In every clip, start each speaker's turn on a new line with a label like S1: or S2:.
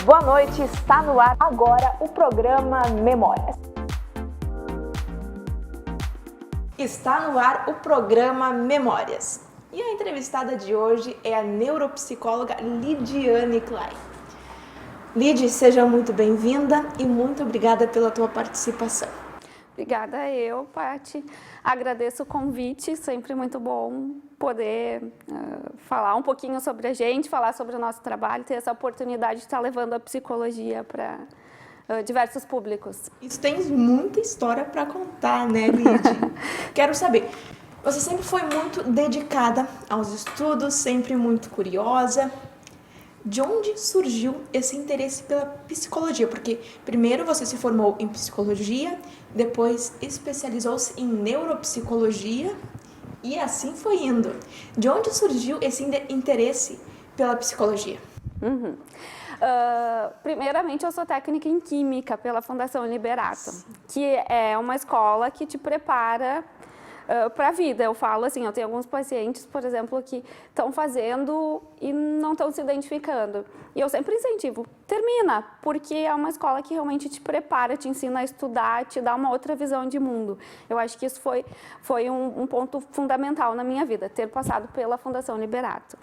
S1: Boa noite, está no ar agora o programa Memórias. Está no ar o programa Memórias. E a entrevistada de hoje é a neuropsicóloga Lidiane Klein. Lid, seja muito bem-vinda e muito obrigada pela tua participação.
S2: Obrigada eu, Paty. Agradeço o convite, sempre muito bom poder falar um pouquinho sobre a gente, falar sobre o nosso trabalho, ter essa oportunidade de estar levando a psicologia para diversos públicos.
S1: Isso tem muita história para contar, né, Lid? Quero saber, você sempre foi muito dedicada aos estudos, sempre muito curiosa. De onde surgiu esse interesse pela psicologia? Porque primeiro você se formou em psicologia, depois especializou-se em neuropsicologia e assim foi indo. De onde surgiu esse interesse pela psicologia?
S2: Primeiramente, eu sou técnica em Química pela Fundação Liberato, que é uma escola que te prepara para a vida. Eu falo assim, eu tenho alguns pacientes, por exemplo, que estão fazendo e não estão se identificando. E eu sempre incentivo, termina, porque é uma escola que realmente te prepara, te ensina a estudar, te dá uma outra visão de mundo. Eu acho que isso foi um ponto fundamental na minha vida, ter passado pela Fundação Liberato.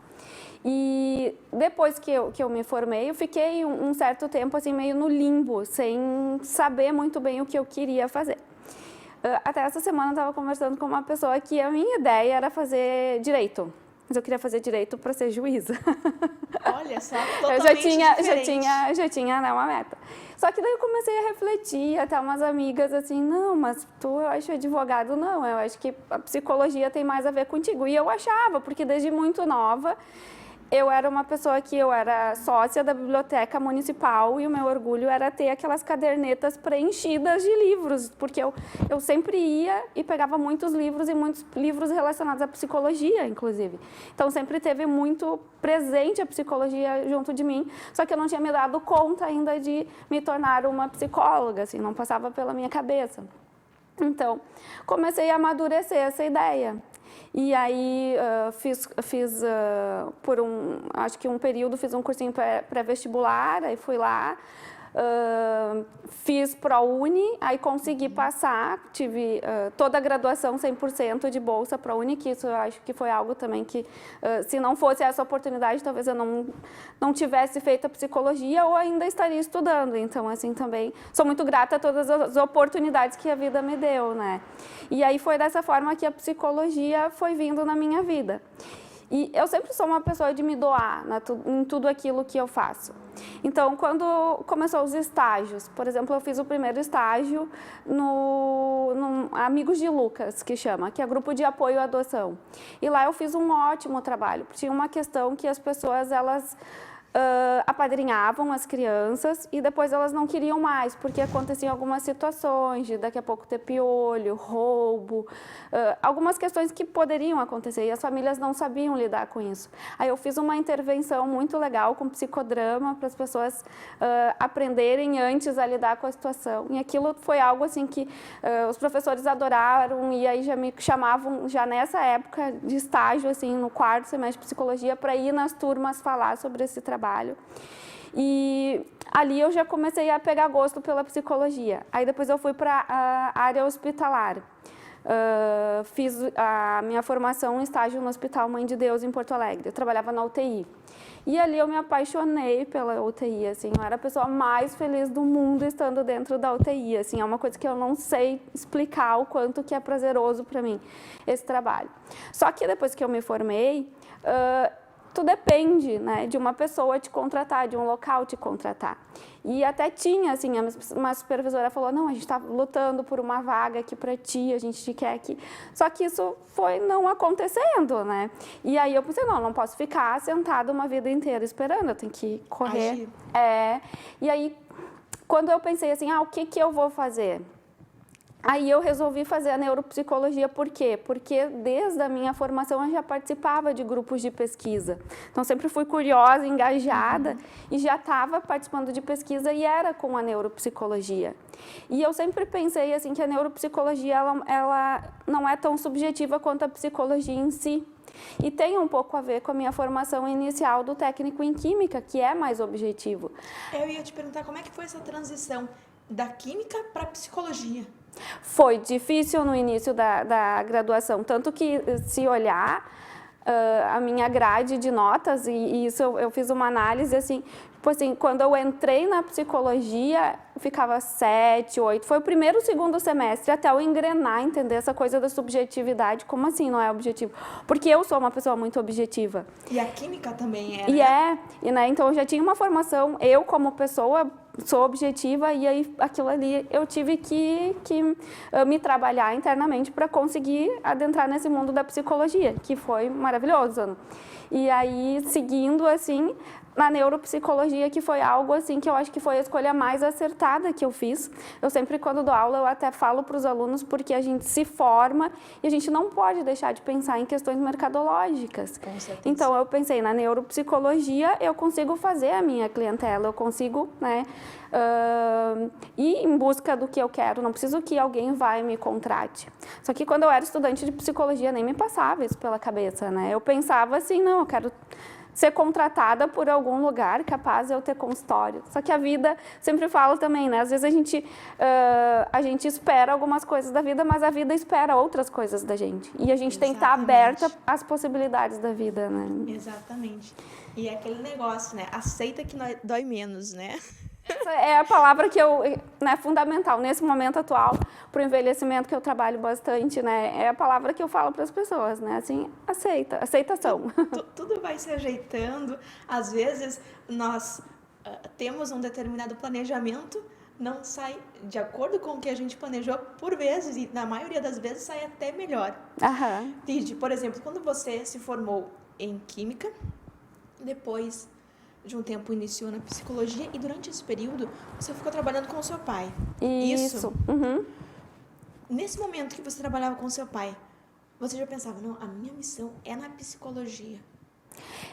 S2: E depois que eu me formei, eu fiquei um certo tempo assim, meio no limbo, sem saber muito bem o que eu queria fazer. Até essa semana eu estava conversando com uma pessoa que a minha ideia era fazer direito, mas eu queria fazer direito para ser juíza.
S1: Olha só, totalmente
S2: eu já tinha né, uma meta. Só que daí eu comecei a refletir, até umas amigas assim, não, mas tu acha advogado? Não, eu acho que a psicologia tem mais a ver contigo. E eu achava, porque desde muito nova eu era uma pessoa que eu era sócia da biblioteca municipal e o meu orgulho era ter aquelas cadernetas preenchidas de livros, porque eu sempre ia e pegava muitos livros e muitos livros relacionados à psicologia, inclusive. Então sempre teve muito presente a psicologia junto de mim, só que eu não tinha me dado conta ainda de me tornar uma psicóloga, assim, não passava pela minha cabeça. Então, comecei a amadurecer essa ideia. E aí por acho que um período, fiz um cursinho pré-vestibular, aí fui lá, fiz ProUni, aí consegui passar, tive toda a graduação 100% de bolsa ProUni, que isso eu acho que foi algo também que, se não fosse essa oportunidade, talvez eu não tivesse feito a psicologia ou ainda estaria estudando. Então, assim, também sou muito grata a todas as oportunidades que a vida me deu, né? E aí foi dessa forma que a psicologia foi vindo na minha vida. E eu sempre sou uma pessoa de me doar em tudo aquilo que eu faço. Então, quando começou os estágios, por exemplo, eu fiz o primeiro estágio no Amigos de Lucas, que chama, que é grupo de apoio à adoção. E lá eu fiz um ótimo trabalho. Tinha uma questão que as pessoas, elas apadrinhavam as crianças e depois elas não queriam mais, porque aconteciam algumas situações de daqui a pouco ter piolho, roubo, algumas questões que poderiam acontecer e as famílias não sabiam lidar com isso. Aí eu fiz uma intervenção muito legal com psicodrama para as pessoas aprenderem antes a lidar com a situação, e aquilo foi algo assim que os professores adoraram, e aí já me chamavam já nessa época de estágio, assim, no quarto semestre de psicologia, para ir nas turmas falar sobre esse trabalho. E ali eu já comecei a pegar gosto pela psicologia. Aí depois eu fui para a área hospitalar. Fiz a minha formação em estágio no Hospital Mãe de Deus em Porto Alegre. Eu trabalhava na UTI. E ali eu me apaixonei pela UTI, assim, eu era a pessoa mais feliz do mundo estando dentro da UTI, assim, é uma coisa que eu não sei explicar o quanto que é prazeroso para mim esse trabalho. Só que depois que eu me formei, tu depende, né, de uma pessoa te contratar, de um local te contratar. E até tinha, assim, uma supervisora falou, não, a gente está lutando por uma vaga aqui para ti, a gente te quer aqui. Só que isso foi não acontecendo, né? E aí eu pensei, não posso ficar sentada uma vida inteira esperando, eu tenho que correr.
S1: Agir.
S2: E aí, quando eu pensei assim, o que eu vou fazer? Aí eu resolvi fazer a neuropsicologia, por quê? Porque desde a minha formação eu já participava de grupos de pesquisa. Então sempre fui curiosa, engajada e já estava participando de pesquisa e era com a neuropsicologia. E eu sempre pensei assim que a neuropsicologia ela não é tão subjetiva quanto a psicologia em si. E tem um pouco a ver com a minha formação inicial do técnico em química, que é mais objetivo.
S1: Eu ia te perguntar como é que foi essa transição da química para psicologia.
S2: Foi difícil no início da graduação, tanto que se olhar a minha grade de notas, e isso eu fiz uma análise assim, tipo assim, quando eu entrei na psicologia, eu ficava 7, 8, foi o primeiro, o segundo semestre, até eu engrenar, entender essa coisa da subjetividade, como assim não é objetivo? Porque eu sou uma pessoa muito objetiva.
S1: E a química também é,
S2: E né, então eu já tinha uma formação, eu como pessoa sou objetiva e aí aquilo ali eu tive que me trabalhar internamente para conseguir adentrar nesse mundo da psicologia, que foi maravilhoso. E aí, seguindo assim, na neuropsicologia, que foi algo assim que eu acho que foi a escolha mais acertada que eu fiz. Eu sempre, quando dou aula, eu até falo para os alunos porque a gente se forma e a gente não pode deixar de pensar em questões mercadológicas.
S1: Com certeza.
S2: Então, eu pensei, na neuropsicologia, eu consigo fazer a minha clientela, eu consigo, né, ir em busca do que eu quero, não preciso que alguém vá e me contrate. Só que quando eu era estudante de psicologia, nem me passava isso pela cabeça, né? Eu pensava assim, não, eu quero ser contratada por algum lugar capaz de eu ter consultório. Só que a vida, sempre falo também, né? Às vezes a gente espera algumas coisas da vida, mas a vida espera outras coisas da gente. E a gente tem que estar aberta às possibilidades da vida, né?
S1: Exatamente. E é aquele negócio, né? Aceita que dói menos, né?
S2: Essa é a palavra que né, fundamental nesse momento atual para o envelhecimento, que eu trabalho bastante, né? É a palavra que eu falo para as pessoas, né? Assim, aceitação.
S1: Tudo vai se ajeitando. Às vezes nós temos um determinado planejamento, não sai de acordo com o que a gente planejou por vezes, e na maioria das vezes sai até melhor.
S2: Aham.
S1: Lide, por exemplo, quando você se formou em química, depois de um tempo iniciou na psicologia e durante esse período você ficou trabalhando com o seu pai.
S2: Isso. Uhum.
S1: Nesse momento que você trabalhava com o seu pai, você já pensava, não, a minha missão é na psicologia.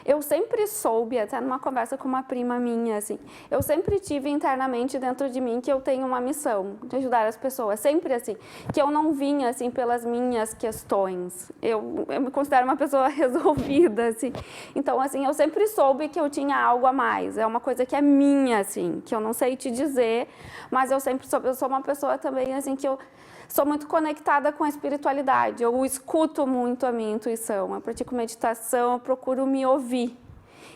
S2: Eu sempre soube, até numa conversa com uma prima minha, assim, eu sempre tive internamente dentro de mim que eu tenho uma missão de ajudar as pessoas, sempre assim, que eu não vinha, assim, pelas minhas questões. Eu me considero uma pessoa resolvida, assim. Então, assim, eu sempre soube que eu tinha algo a mais, é uma coisa que é minha, assim, que eu não sei te dizer, mas eu sempre soube, eu sou uma pessoa também, assim, que eu sou muito conectada com a espiritualidade, eu escuto muito a minha intuição, eu pratico meditação, eu procuro me ouvir.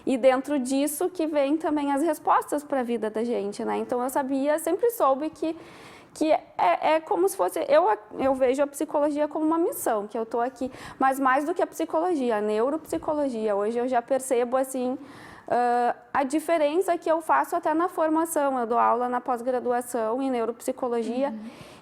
S2: E dentro disso que vem também as respostas para a vida da gente, né? Então eu sabia, sempre soube que é como se fosse... Eu vejo a psicologia como uma missão, que eu estou aqui, mas mais do que a psicologia, a neuropsicologia. Hoje eu já percebo, assim, a diferença que eu faço até na formação. Eu dou aula na pós-graduação em neuropsicologia,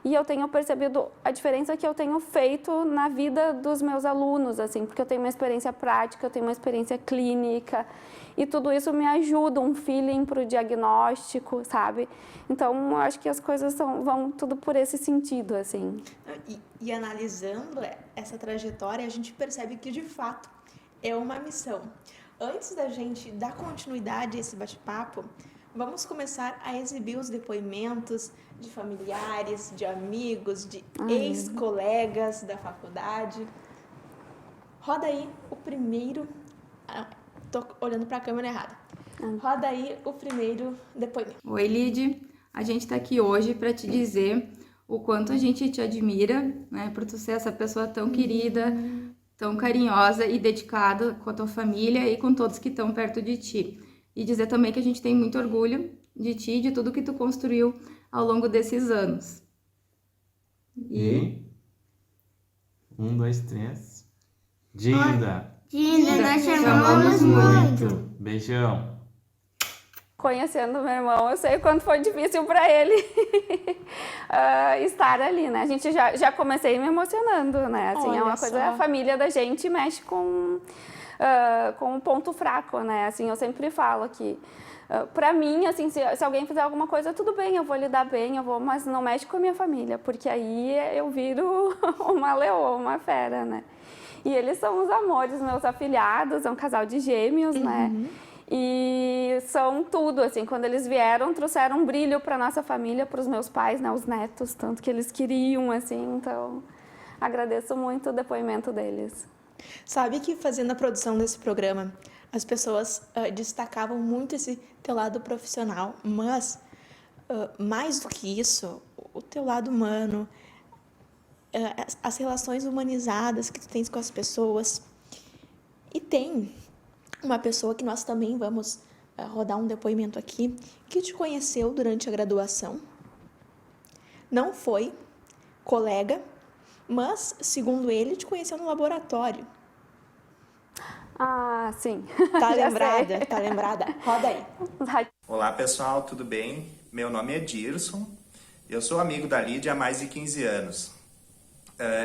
S2: e eu tenho percebido a diferença que eu tenho feito na vida dos meus alunos, assim, porque eu tenho uma experiência prática, eu tenho uma experiência clínica, e tudo isso me ajuda, um feeling para o diagnóstico, sabe? Então, eu acho que as coisas vão tudo por esse sentido, assim.
S1: E analisando essa trajetória, a gente percebe que, de fato, é uma missão. Antes da gente dar continuidade a esse bate-papo, vamos começar a exibir os depoimentos de familiares, de amigos, de ex-colegas da faculdade. Roda aí o primeiro... Tô olhando para a câmera errada. Roda aí o primeiro depoimento.
S3: Oi, Lid. A gente está aqui hoje para te dizer o quanto a gente te admira, né, por tu ser essa pessoa tão querida, tão carinhosa e dedicada com a tua família e com todos que estão perto de ti. E dizer também que a gente tem muito orgulho de ti e de tudo que tu construiu ao longo desses anos.
S4: E... 1, 2, 3... Dinda!
S5: Dinda, nós chamamos muito.
S4: Beijão!
S2: Conhecendo meu irmão, eu sei o quanto foi difícil para ele estar ali, né? A gente já comecei me emocionando, né? Assim, é uma coisa, a família da gente mexe com com um ponto fraco, né? Assim, eu sempre falo que para mim, assim, se alguém fizer alguma coisa, tudo bem, eu vou lidar bem, mas não mexe com a minha família, porque aí eu viro uma leoa, uma fera, né? E eles são os amores, meus afilhados, é um casal de gêmeos, né? E são tudo, assim, quando eles vieram, trouxeram um brilho para nossa família, para os meus pais, né, os netos, tanto que eles queriam, assim, então agradeço muito o depoimento deles.
S1: Sabe que fazendo a produção desse programa, as pessoas destacavam muito esse teu lado profissional, mas mais do que isso, o teu lado humano, as relações humanizadas que tu tens com as pessoas. E tem uma pessoa que nós também vamos rodar um depoimento aqui, que te conheceu durante a graduação. Não foi colega, mas, segundo ele, te conheceu no laboratório.
S2: Ah, sim.
S1: Tá
S2: Já
S1: lembrada?
S2: sei.
S1: Tá lembrada? Roda aí.
S6: Olá pessoal, tudo bem? Meu nome é Dirson, eu sou amigo da Lídia há mais de 15 anos.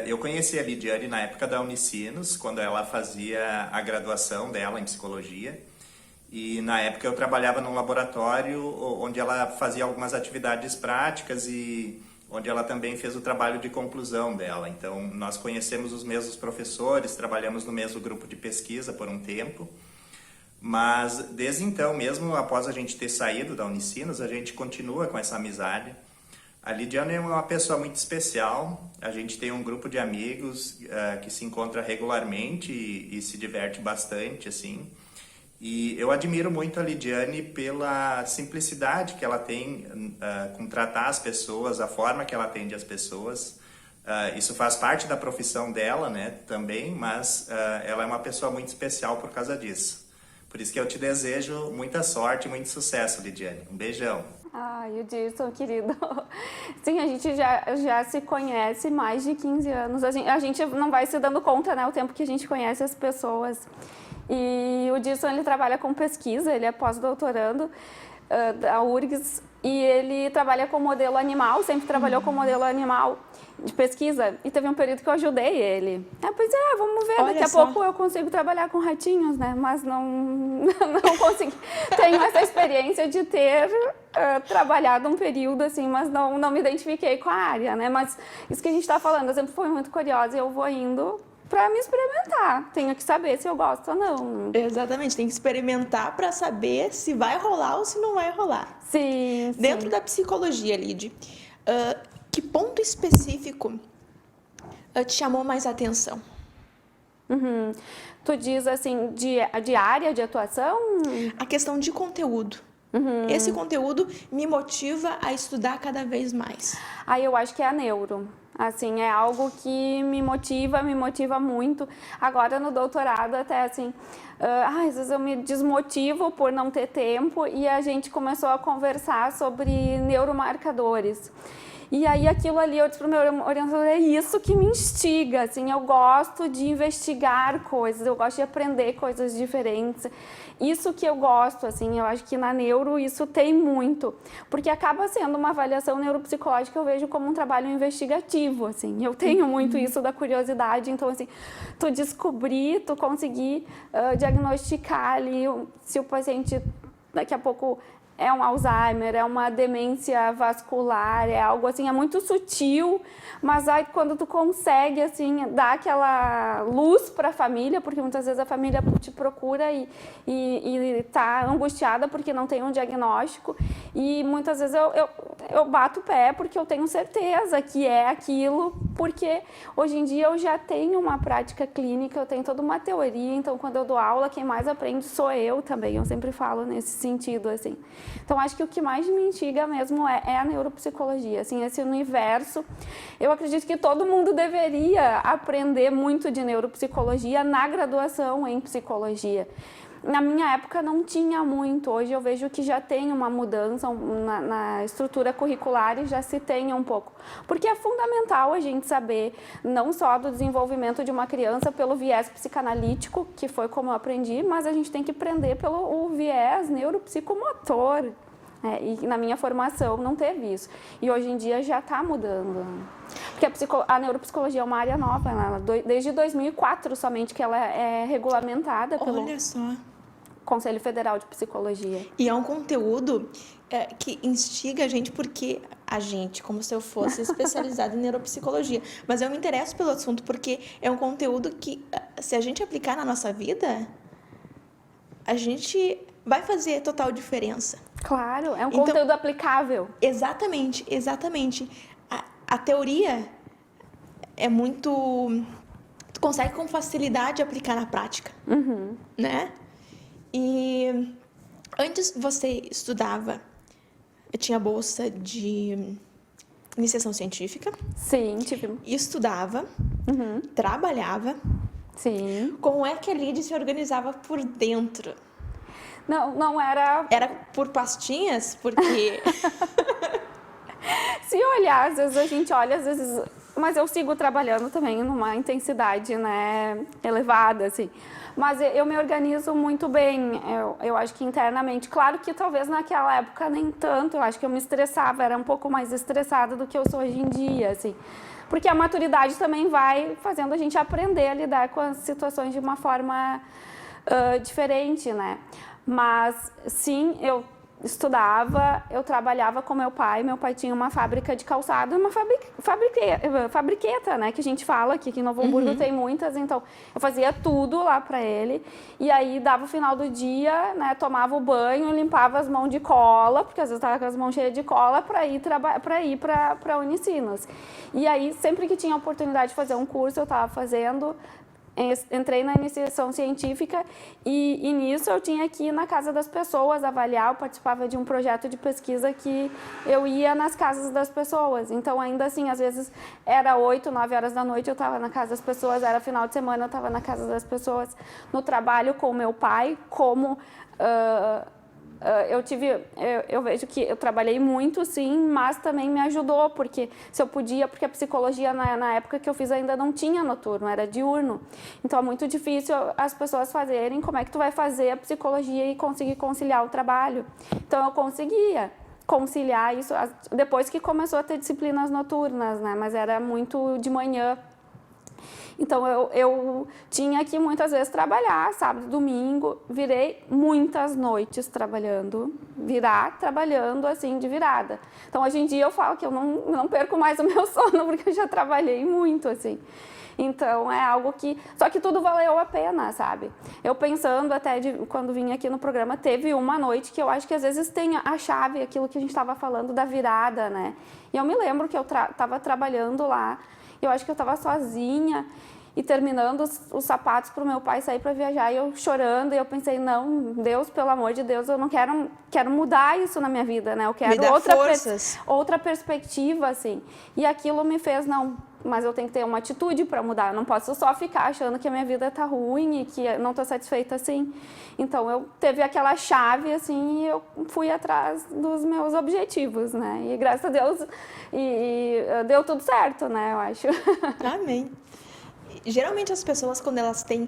S6: Eu conheci a Lidiane na época da Unicinos, quando ela fazia a graduação dela em psicologia. E na época eu trabalhava num laboratório onde ela fazia algumas atividades práticas e onde ela também fez o trabalho de conclusão dela. Então nós conhecemos os mesmos professores, trabalhamos no mesmo grupo de pesquisa por um tempo. Mas desde então, mesmo após a gente ter saído da Unicinos, a gente continua com essa amizade. A Lidiane é uma pessoa muito especial, a gente tem um grupo de amigos que se encontra regularmente e se diverte bastante, assim. E eu admiro muito a Lidiane pela simplicidade que ela tem com tratar as pessoas, a forma que ela atende as pessoas. Isso faz parte da profissão dela, né, também, mas ela é uma pessoa muito especial por causa disso. Por isso que eu te desejo muita sorte e muito sucesso, Lidiane. Um beijão.
S2: Ai, o Dirson, querido. Sim, a gente já se conhece mais de 15 anos. A gente não vai se dando conta, né, o tempo que a gente conhece as pessoas. E o Dirson, ele trabalha com pesquisa, ele é pós-doutorando da URGS e ele trabalha com modelo animal, sempre trabalhou com modelo animal de pesquisa e teve um período que eu ajudei ele. Aí eu pensei, vamos ver, daqui a pouco eu consigo trabalhar com ratinhos, né? Mas não consegui. Tenho essa experiência de ter trabalhado um período assim, mas não me identifiquei com a área, né? Mas isso que a gente está falando, eu sempre fui muito curiosa e eu vou indo para me experimentar. Tenho que saber se eu gosto ou não.
S1: Exatamente, tem que experimentar para saber se vai rolar ou se não vai rolar.
S2: Sim.
S1: Dentro da psicologia, Lid, que ponto específico te chamou mais atenção?
S2: Tu diz assim, de área de atuação?
S1: A questão de conteúdo. Esse conteúdo me motiva a estudar cada vez mais.
S2: Aí eu acho que é a neuro. Assim, é algo que me motiva muito. Agora no doutorado até assim, às vezes eu me desmotivo por não ter tempo e a gente começou a conversar sobre neuromarcadores. E aí aquilo ali, eu disse para o meu orientador, é isso que me instiga, assim, eu gosto de investigar coisas, eu gosto de aprender coisas diferentes. Isso que eu gosto, assim, eu acho que na neuro isso tem muito, porque acaba sendo uma avaliação neuropsicológica que eu vejo como um trabalho investigativo, assim, eu tenho muito isso da curiosidade, então, assim, tu descobrir, tu conseguir diagnosticar ali se o paciente daqui a pouco é um Alzheimer, é uma demência vascular, é algo assim, é muito sutil, mas aí quando tu consegue, assim, dar aquela luz para a família, porque muitas vezes a família te procura e tá angustiada porque não tem um diagnóstico, e muitas vezes eu bato o pé porque eu tenho certeza que é aquilo, porque hoje em dia eu já tenho uma prática clínica, eu tenho toda uma teoria, então quando eu dou aula, quem mais aprende sou eu também, eu sempre falo nesse sentido, assim. Então, acho que o que mais me instiga mesmo é a neuropsicologia, assim, esse universo. Eu acredito que todo mundo deveria aprender muito de neuropsicologia na graduação em psicologia. Na minha época não tinha muito, hoje eu vejo que já tem uma mudança na estrutura curricular e já se tem um pouco. Porque é fundamental a gente saber não só do desenvolvimento de uma criança pelo viés psicanalítico, que foi como eu aprendi, mas a gente tem que aprender pelo viés neuropsicomotor. E na minha formação não teve isso. E hoje em dia já está mudando. Porque a neuropsicologia é uma área nova, né? Desde 2004 somente que ela é regulamentada pelo
S1: Olha só.
S2: Conselho Federal de Psicologia.
S1: E é um conteúdo que instiga a gente, porque a gente, como se eu fosse especializada em neuropsicologia, mas eu me interesso pelo assunto porque é um conteúdo que, se a gente aplicar na nossa vida, a gente vai fazer total diferença.
S2: Claro, é um
S1: Então,
S2: conteúdo aplicável.
S1: Exatamente, exatamente. A teoria é muito... Tu consegue com facilidade aplicar na prática, né? E antes você estudava, tinha bolsa de iniciação científica,
S2: Sim, tive.
S1: estudava, trabalhava.
S2: Sim.
S1: Como é que a Lid se organizava por dentro?
S2: Não era.
S1: Era por pastinhas? Porque...
S2: Se olhar, às vezes a gente olha, às vezes. Mas eu sigo trabalhando também numa intensidade, né, elevada, assim. Mas eu me organizo muito bem, eu acho que internamente. Claro que talvez naquela época nem tanto, eu acho que eu me estressava, era um pouco mais estressada do que eu sou hoje em dia, assim. Porque a maturidade também vai fazendo a gente aprender a lidar com as situações de uma forma diferente, né? Mas, sim, eu estudava, eu trabalhava com meu pai tinha uma fábrica de calçado, uma fabriqueta, né, que a gente fala aqui em Novo Hamburgo tem muitas, então eu fazia tudo lá para ele, e aí dava o final do dia, né, tomava o banho, limpava as mãos de cola, porque às vezes estava com as mãos cheias de cola, para ir para Unicinos. E aí, sempre que tinha a oportunidade de fazer um curso, eu estava fazendo. Entrei na iniciação científica e nisso eu tinha que ir na casa das pessoas avaliar. Eu participava de um projeto de pesquisa que eu ia nas casas das pessoas. Então, ainda assim, às vezes era 8, 9 horas da noite, eu estava na casa das pessoas, era final de semana, eu estava na casa das pessoas, no trabalho com o meu pai, como... eu vejo que eu trabalhei muito, sim, mas também me ajudou, porque se eu podia, porque a psicologia na época que eu fiz ainda não tinha noturno, era diurno. Então é muito difícil as pessoas fazerem, como é que tu vai fazer a psicologia e conseguir conciliar o trabalho. Então eu conseguia conciliar isso, depois que começou a ter disciplinas noturnas, né, mas era muito de manhã. Então, eu tinha que muitas vezes trabalhar, sábado, domingo, virei muitas noites trabalhando, trabalhando assim de virada. Então, hoje em dia eu falo que eu não perco mais o meu sono, porque eu já trabalhei muito, assim. Então, é algo que... Só que tudo valeu a pena, sabe? Eu pensando até quando vim aqui no programa, teve uma noite que eu acho que às vezes tem a chave, aquilo que a gente estava falando da virada, né? E eu me lembro que eu estava trabalhando lá, eu acho que eu estava sozinha e terminando os sapatos para o meu pai sair para viajar, e eu chorando, e eu pensei, não, Deus, pelo amor de Deus, eu não quero mudar isso na minha vida, né? Eu quero outra perspectiva, assim. E aquilo me fez, não, mas eu tenho que ter uma atitude para mudar, eu não posso só ficar achando que a minha vida está ruim e que eu não estou satisfeita assim. Então, eu teve aquela chave, assim, e eu fui atrás dos meus objetivos, né? E graças a Deus, deu tudo certo, né, eu acho.
S1: Amém. Geralmente as pessoas, quando elas têm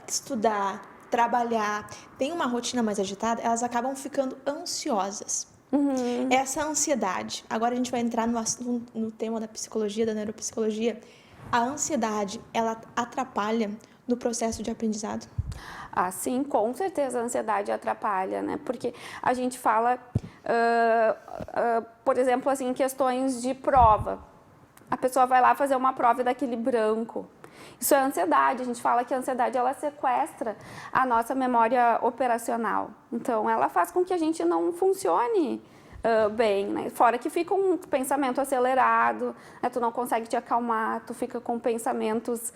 S1: que estudar, trabalhar, têm uma rotina mais agitada, elas acabam ficando ansiosas. Essa ansiedade, agora a gente vai entrar no tema da psicologia, da neuropsicologia. A ansiedade, ela atrapalha no processo de aprendizado?
S2: Ah, sim, com certeza a ansiedade atrapalha, né? Porque a gente fala, por exemplo, assim, em questões de prova. A pessoa vai lá fazer uma prova e dá aquele branco. Isso é ansiedade. A gente fala que a ansiedade, ela sequestra a nossa memória operacional. Então, ela faz com que a gente não funcione bem, né? Fora que fica um pensamento acelerado, né? Tu não consegue te acalmar, tu fica com pensamentos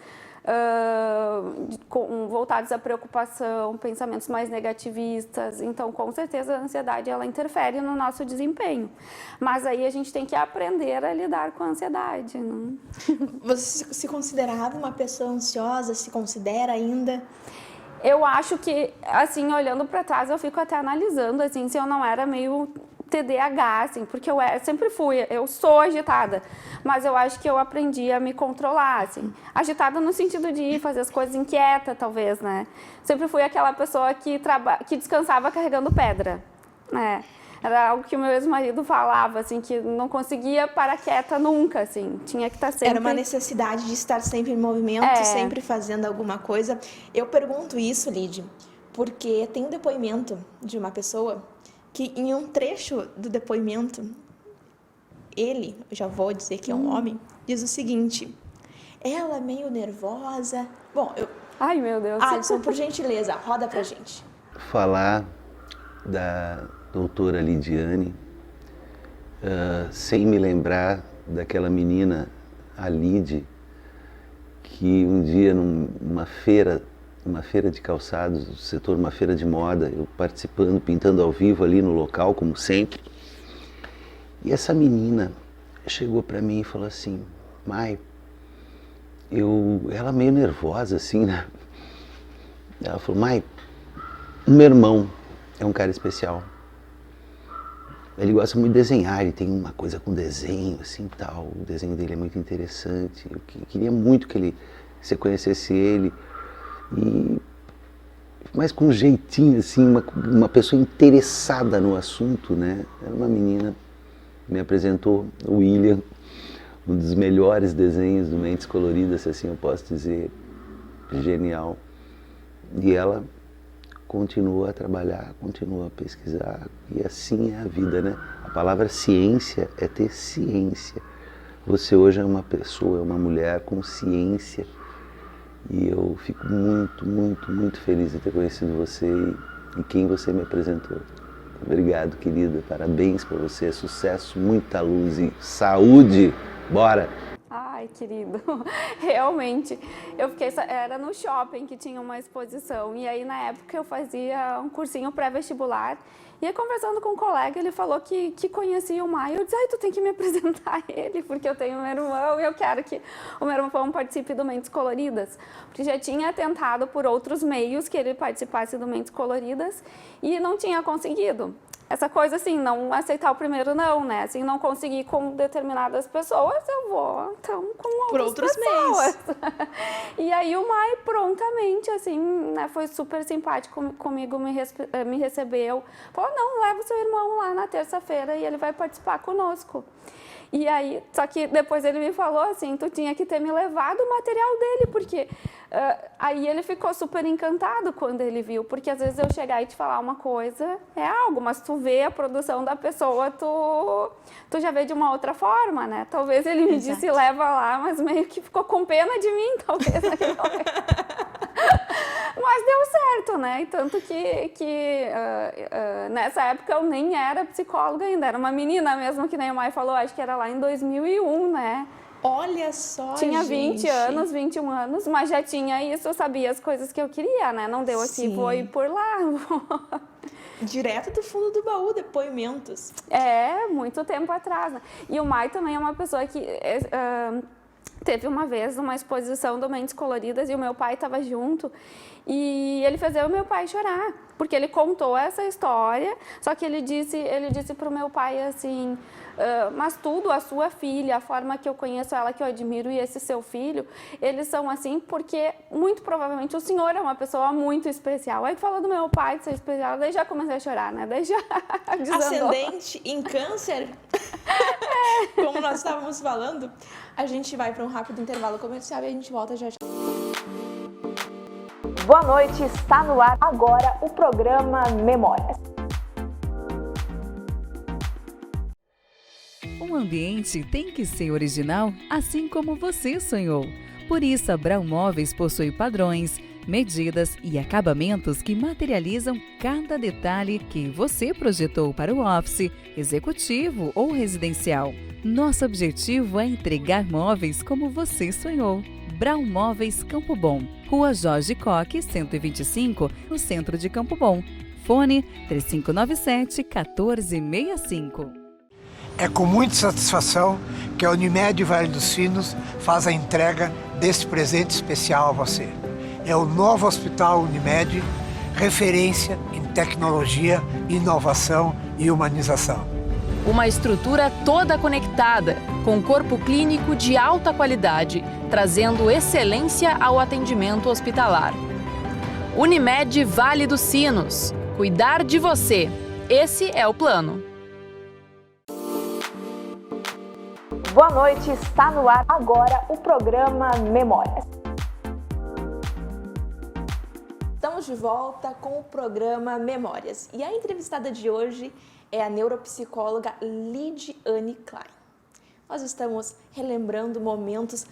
S2: voltados à preocupação, pensamentos mais negativistas. Então, com certeza, a ansiedade, ela interfere no nosso desempenho. Mas aí a gente tem que aprender a lidar com a ansiedade, né?
S1: Você se considerava uma pessoa ansiosa? Se considera ainda?
S2: Eu acho que, assim, olhando para trás, eu fico até analisando, assim, se eu não era meio TDAH, assim, porque sempre fui, eu sou agitada, mas eu acho que eu aprendi a me controlar, assim, agitada no sentido de fazer as coisas inquieta, talvez, né? Sempre fui aquela pessoa que descansava carregando pedra, né? Era algo que o meu ex-marido falava, assim, que não conseguia parar quieta nunca, assim, tinha que estar sempre...
S1: Era uma necessidade de estar sempre em movimento, sempre fazendo alguma coisa. Eu pergunto isso, Lid, porque tem um depoimento de uma pessoa que em um trecho do depoimento, ele, eu já vou dizer que é um homem, diz o seguinte: ela meio nervosa... Bom,
S2: Ai, meu Deus.
S1: Alisson, por gentileza, roda pra gente.
S7: Falar da doutora Lidiane, sem me lembrar daquela menina, a Lid, que um dia numa feira de calçados do setor, uma feira de moda, eu participando, pintando ao vivo ali no local, como sempre, e essa menina chegou para mim e falou assim: Mai, ela meio nervosa assim, né? Ela falou: Mai, o meu irmão é um cara especial. Ele gosta muito de desenhar, ele tem uma coisa com desenho, assim, tal. O desenho dele é muito interessante. Eu queria muito que você conhecesse ele. Mas com um jeitinho, assim, uma pessoa interessada no assunto, né? Era uma menina, me apresentou o William, um dos melhores desenhos do Mentes Coloridas, se assim eu posso dizer. Genial. E ela continua a trabalhar, continua a pesquisar, e assim é a vida, né? A palavra ciência é ter ciência. Você hoje é uma pessoa, é uma mulher com ciência, e eu fico muito, muito, muito feliz de ter conhecido você e quem você me apresentou. Obrigado, querida, parabéns para você, sucesso, muita luz e saúde, bora!
S2: Ai, querido, realmente, era no shopping que tinha uma exposição, e aí na época eu fazia um cursinho pré-vestibular, e aí conversando com um colega, ele falou que conhecia o Mai. Eu disse: ai, tu tem que me apresentar a ele, porque eu tenho um irmão e eu quero que o meu irmão participe do Mentes Coloridas, porque já tinha tentado por outros meios que ele participasse do Mentes Coloridas e não tinha conseguido. Essa coisa assim, não aceitar o primeiro não, né? Assim, não conseguir com determinadas pessoas, eu vou, então, com outras pessoas. E aí o Mai prontamente, assim, né, foi super simpático comigo, me recebeu. Falou: não, leva o seu irmão lá na terça-feira e ele vai participar conosco. E aí, só que depois ele me falou assim: tu tinha que ter me levado o material dele, porque aí ele ficou super encantado quando ele viu, porque às vezes eu chegar e te falar uma coisa é algo, mas tu vê a produção da pessoa, tu já vê de uma outra forma, né? Talvez ele me disse leva lá, mas meio que ficou com pena de mim, talvez. Mas deu certo, né? E tanto que nessa época eu nem era psicóloga ainda, era uma menina mesmo, que nem o Mai falou, acho que era lá em 2001, né?
S1: Olha só,
S2: tinha
S1: gente.
S2: 20 anos, 21 anos, mas já tinha isso, eu sabia as coisas que eu queria, né? Não deu assim, vou ir por lá.
S1: Direto do fundo do baú, depoimentos.
S2: É, muito tempo atrás, né? E o Mai também é uma pessoa que... teve uma vez uma exposição do Mentes Coloridas e o meu pai estava junto e ele fez eu e meu pai chorar, porque ele contou essa história, só que ele disse para o meu pai assim... mas tudo, a sua filha, a forma que eu conheço ela, que eu admiro, e esse seu filho, eles são assim porque, muito provavelmente, o senhor é uma pessoa muito especial. Aí que falou do meu pai de ser especial, daí já comecei a chorar, né? Daí já desandou.
S1: Ascendente em câncer? Como nós estávamos falando, a gente vai para um rápido intervalo comercial e a gente volta já já.
S8: Boa noite, está no ar agora o programa Memórias.
S9: Um ambiente tem que ser original, assim como você sonhou. Por isso, a Brau Móveis possui padrões, medidas e acabamentos que materializam cada detalhe que você projetou para o office, executivo ou residencial. Nosso objetivo é entregar móveis como você sonhou. Brau Móveis Campo Bom, Rua Jorge Coque, 125, no centro de Campo Bom. Fone 3597-1465.
S10: É com muita satisfação que a Unimed Vale dos Sinos faz a entrega deste presente especial a você. É o novo Hospital Unimed, referência em tecnologia, inovação e humanização.
S11: Uma estrutura toda conectada, com corpo clínico de alta qualidade, trazendo excelência ao atendimento hospitalar. Unimed Vale dos Sinos. Cuidar de você. Esse é o plano.
S8: boa noite. Está no ar agora o programa Memórias.
S1: Estamos de volta com o programa Memórias. E a entrevistada de hoje é a neuropsicóloga Lidiane Klein. Nós estamos relembrando momentos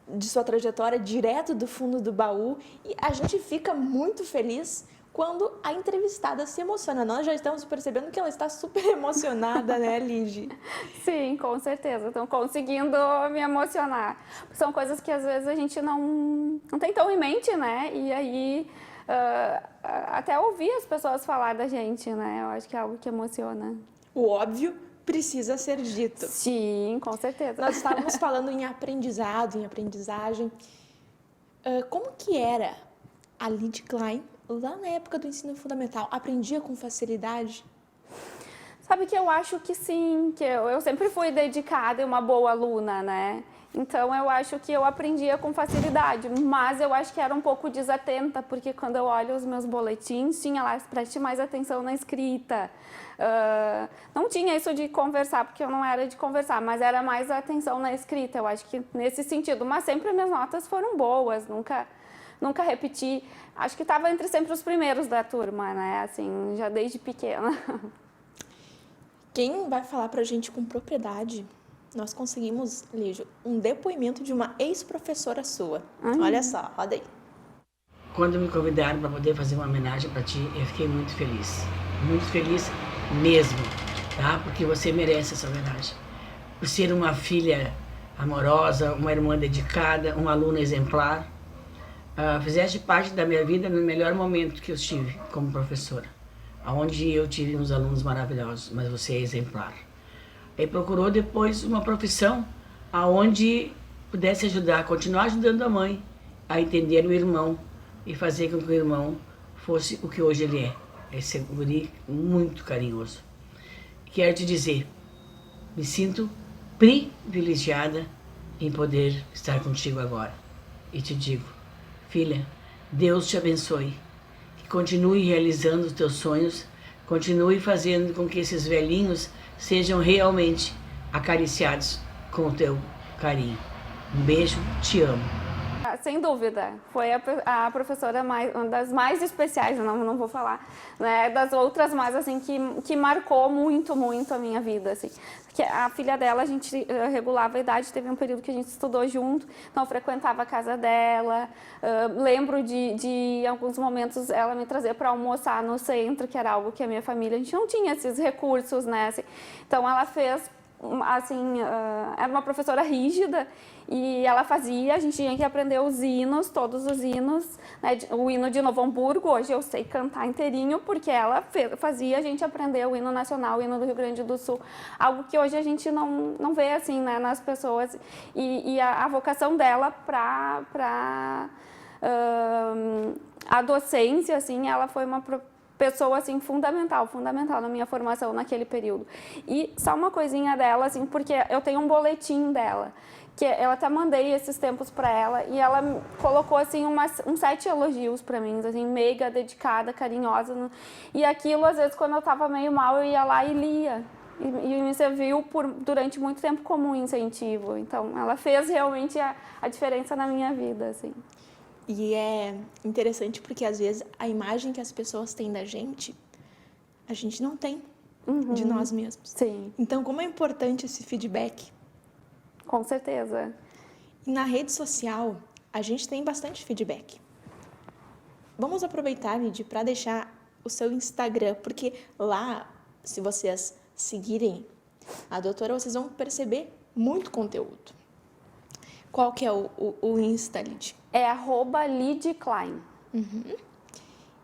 S1: de sua trajetória direto do fundo do baú e a gente fica muito feliz quando a entrevistada se emociona. Nós já estamos percebendo que ela está super emocionada, né, Lid?
S2: Sim, com certeza. Estão conseguindo me emocionar. São coisas que às vezes a gente não tem tão em mente, né? E aí, até ouvir as pessoas falar da gente, né? Eu acho que é algo que emociona.
S1: O óbvio precisa ser dito.
S2: Sim, com certeza.
S1: Nós estávamos falando em aprendizado, em aprendizagem. Como que era a Lid Klein lá na época do ensino fundamental? Aprendia com facilidade?
S2: Sabe que eu acho que sim, que eu sempre fui dedicada e uma boa aluna, né? Então eu acho que eu aprendia com facilidade, mas eu acho que era um pouco desatenta, porque quando eu olho os meus boletins, tinha lá, preste mais atenção na escrita. Não tinha isso de conversar, porque eu não era de conversar, mas era mais atenção na escrita, eu acho que nesse sentido. Mas sempre minhas notas foram boas, nunca repeti. Acho que estava entre sempre os primeiros da turma, né? Assim, já desde pequena.
S1: Quem vai falar pra gente com propriedade, nós conseguimos, Lígio, um depoimento de uma ex-professora sua. Olha só, roda aí.
S12: Quando me convidaram para poder fazer uma homenagem para ti, eu fiquei muito feliz mesmo, tá? Porque você merece essa homenagem. Por ser uma filha amorosa, uma irmã dedicada, uma aluna exemplar, fizeste parte da minha vida no melhor momento que eu estive como professora, onde eu tive uns alunos maravilhosos, mas você é exemplar. E procurou depois uma profissão aonde pudesse ajudar, continuar ajudando a mãe a entender o irmão e fazer com que o irmão fosse o que hoje ele é. Esse guri muito carinhoso. Quero te dizer, me sinto privilegiada em poder estar contigo agora. E te digo, filha, Deus te abençoe, que continue realizando os teus sonhos, continue fazendo com que esses velhinhos sejam realmente acariciados com o teu carinho. Um beijo, te amo.
S2: Sem dúvida, foi a professora uma das mais especiais, não vou falar, né, das outras, mas assim, que marcou muito a minha vida, assim. Que a filha dela, a gente regulava a idade, teve um período que a gente estudou junto, então eu frequentava a casa dela, lembro de em alguns momentos ela me trazer para almoçar no centro, que era algo que a minha família, a gente não tinha esses recursos, né, assim. Então ela fez, assim, era uma professora rígida e ela fazia, a gente tinha que aprender os hinos, todos os hinos, né, o hino de Novo Hamburgo, hoje eu sei cantar inteirinho porque ela fazia a gente aprender o hino nacional, o hino do Rio Grande do Sul, algo que hoje a gente não vê assim, né, nas pessoas, e a vocação dela para a docência, assim, ela foi uma pessoa, assim, fundamental na minha formação naquele período. E só uma coisinha dela, assim, porque eu tenho um boletim dela, que eu até mandei esses tempos para ela, e ela colocou, assim, uns 7 elogios para mim, assim, meiga, dedicada, carinhosa, e aquilo, às vezes, quando eu estava meio mal, eu ia lá e lia, e me serviu durante muito tempo como um incentivo. Então, ela fez realmente a diferença na minha vida, assim.
S1: E é interessante porque, às vezes, a imagem que as pessoas têm da gente, a gente não tem de nós mesmos.
S2: Sim.
S1: Então, como é importante esse feedback?
S2: Com certeza.
S1: E na rede social, a gente tem bastante feedback. Vamos aproveitar, Lid, para deixar o seu Instagram, porque lá, se vocês seguirem a doutora, vocês vão perceber muito conteúdo. Qual que é o Insta, Lid?
S2: É @LidKlein.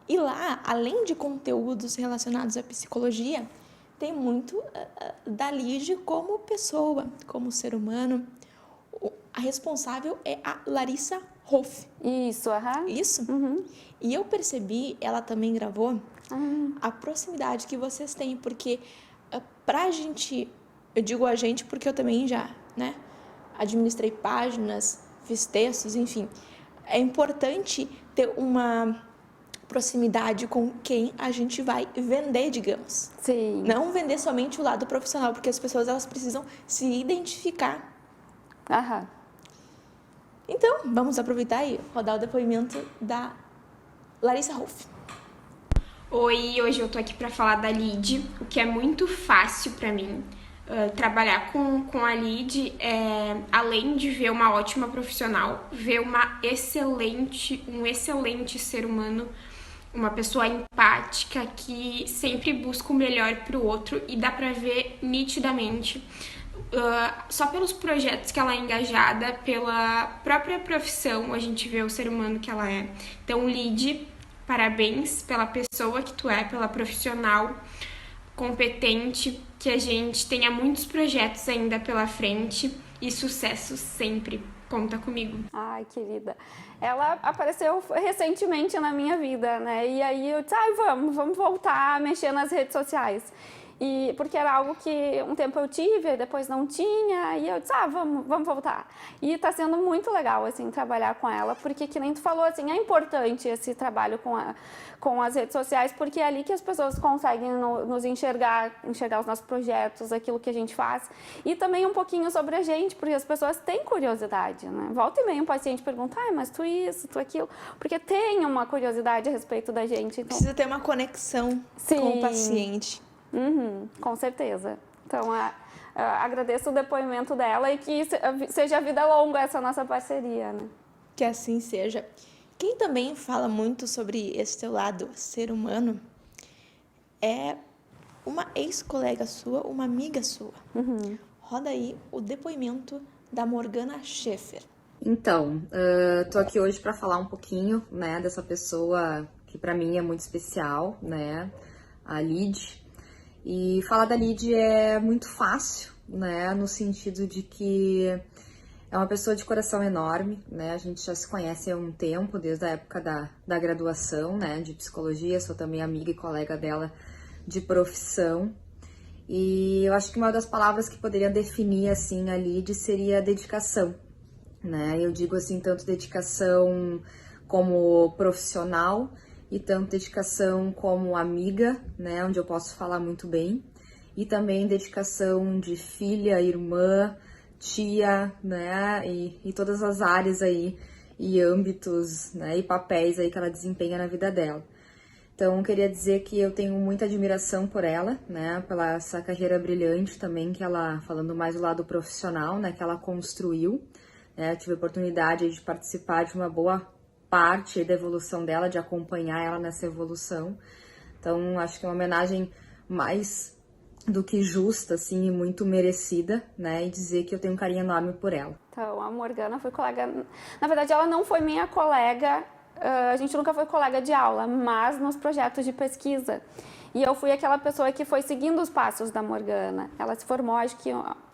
S1: E lá, além de conteúdos relacionados à psicologia, tem muito da Lid como pessoa, como ser humano. A responsável é a Larissa Hoff.
S2: Isso,
S1: Isso? E eu percebi, ela também gravou, a proximidade que vocês têm, porque pra gente, eu digo a gente porque eu também já, né, administrei páginas, fiz textos, enfim. É importante ter uma proximidade com quem a gente vai vender, digamos.
S2: Sim.
S1: Não vender somente o lado profissional, porque as pessoas elas precisam se identificar.
S2: Aham.
S1: Então, vamos aproveitar e rodar o depoimento da Larissa Rolf.
S13: Oi, hoje eu tô aqui para falar da Lid, o que é muito fácil para mim. Trabalhar com a Lid é, além de ver uma ótima profissional, ver um excelente ser humano, uma pessoa empática que sempre busca o melhor para o outro e dá para ver nitidamente, só pelos projetos que ela é engajada, pela própria profissão, a gente vê o ser humano que ela é. Então, Lid, parabéns pela pessoa que tu é, pela profissional competente, que a gente tenha muitos projetos ainda pela frente e sucesso sempre. Conta comigo.
S2: Ai, querida. Ela apareceu recentemente na minha vida, né? E aí eu disse, vamos voltar a mexer nas redes sociais. E porque era algo que um tempo eu tive, depois não tinha, e eu disse, vamos voltar. E tá sendo muito legal, assim, trabalhar com ela, porque que nem tu falou, assim, é importante esse trabalho com as redes sociais, porque é ali que as pessoas conseguem nos enxergar os nossos projetos, aquilo que a gente faz, e também um pouquinho sobre a gente, porque as pessoas têm curiosidade, né? Volta e meia um paciente pergunta, mas tu isso, tu aquilo, porque tem uma curiosidade a respeito da gente. Então...
S1: Precisa ter uma conexão com o paciente.
S2: Com certeza. Então, agradeço o depoimento dela e que seja vida longa essa nossa parceria, né?
S1: Que assim seja. Quem também fala muito sobre esse teu lado ser humano é uma ex-colega sua, uma amiga sua. Roda aí o depoimento da Morgana Schaefer.
S14: Então, tô aqui hoje para falar um pouquinho, né, dessa pessoa que para mim é muito especial, né, a Lid. E falar da Lid é muito fácil, né, no sentido de que é uma pessoa de coração enorme, né, a gente já se conhece há um tempo, desde a época da graduação, né, de psicologia, sou também amiga e colega dela de profissão. E eu acho que uma das palavras que poderia definir, assim, a Lid seria dedicação, né, eu digo assim, tanto dedicação como profissional, e tanto dedicação como amiga, né, onde eu posso falar muito bem, e também dedicação de filha, irmã, tia, né, e todas as áreas aí, e âmbitos, né, e papéis aí que ela desempenha na vida dela. Então, eu queria dizer que eu tenho muita admiração por ela, né, pela essa carreira brilhante também que ela, falando mais do lado profissional, né, que ela construiu, né, eu tive a oportunidade de participar de uma boa parte da evolução dela, de acompanhar ela nessa evolução. Então, acho que é uma homenagem mais do que justa, assim, e muito merecida, né? E dizer que eu tenho um carinho enorme por ela.
S2: Então, a Morgana foi colega... Na verdade, ela não foi minha colega, a gente nunca foi colega de aula, mas nos projetos de pesquisa. E eu fui aquela pessoa que foi seguindo os passos da Morgana. Ela se formou, acho que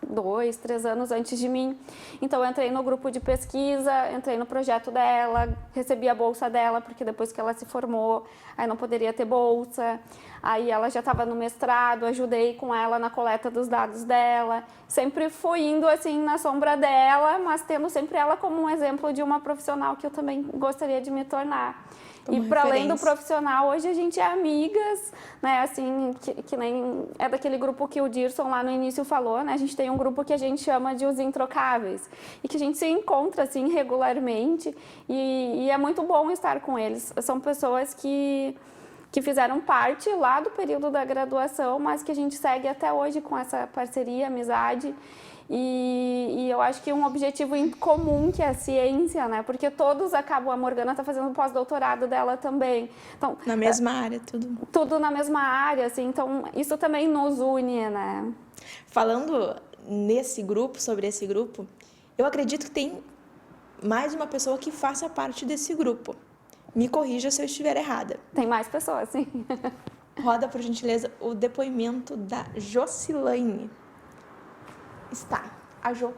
S2: 2, 3 anos antes de mim. Então, eu entrei no grupo de pesquisa, entrei no projeto dela, recebi a bolsa dela, porque depois que ela se formou, aí não poderia ter bolsa. Aí ela já estava no mestrado, ajudei com ela na coleta dos dados dela. Sempre fui indo, assim, na sombra dela, mas tendo sempre ela como um exemplo de uma profissional que eu também gostaria de me tornar.
S1: Como
S2: e para além do
S1: referência.
S2: profissional, hoje a gente é amigas, né, assim, que nem é daquele grupo que o Dirson lá no início falou, né, a gente tem um grupo que a gente chama de os introcáveis, e que a gente se encontra, assim, regularmente, e é muito bom estar com eles. São pessoas que fizeram parte lá do período da graduação, mas que a gente segue até hoje com essa parceria, amizade. E eu acho que um objetivo em comum, que é a ciência, né? Porque todos acabam, a Morgana está fazendo o pós-doutorado dela também. Então,
S1: na mesma área, tudo.
S2: Tudo na mesma área, assim, então isso também nos une, né?
S1: Falando nesse grupo, sobre esse grupo, eu acredito que tem mais uma pessoa que faça parte desse grupo. Me corrija se eu estiver errada.
S2: Tem mais pessoas, sim.
S1: Roda, por gentileza, o depoimento da Jocilane. Está. A Jo.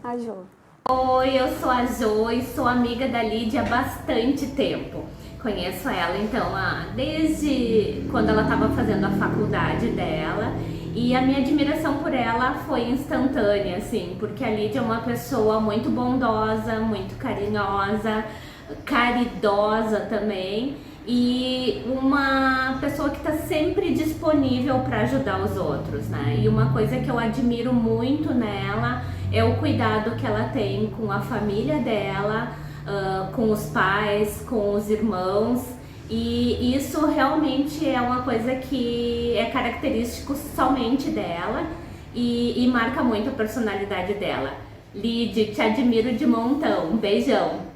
S2: A Jo.
S15: Oi, eu sou a Jo e sou amiga da Lid há bastante tempo. Conheço ela, então, desde quando ela estava fazendo a faculdade dela. E a minha admiração por ela foi instantânea, assim, porque a Lid é uma pessoa muito bondosa, muito carinhosa, caridosa também. e uma pessoa que está sempre disponível para ajudar os outros, né? E uma coisa que eu admiro muito nela é o cuidado que ela tem com a família dela, com os pais, com os irmãos, e isso realmente é uma coisa que é característico somente dela e marca muito a personalidade dela. Lid, te admiro de montão. Um beijão.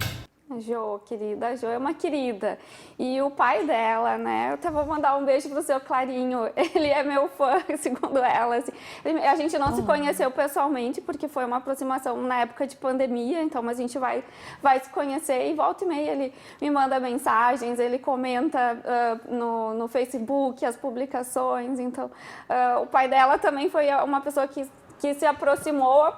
S2: A Jo, querida, a Jo é uma querida. E o pai dela, né? Eu até vou mandar um beijo pro seu Clarinho. Ele é meu fã, segundo ela. Assim. A gente não se conheceu pessoalmente, porque foi uma aproximação na época de pandemia, então a gente vai se conhecer e volta e meia ele me manda mensagens, ele comenta no Facebook as publicações. Então, o pai dela também foi uma pessoa que se aproximou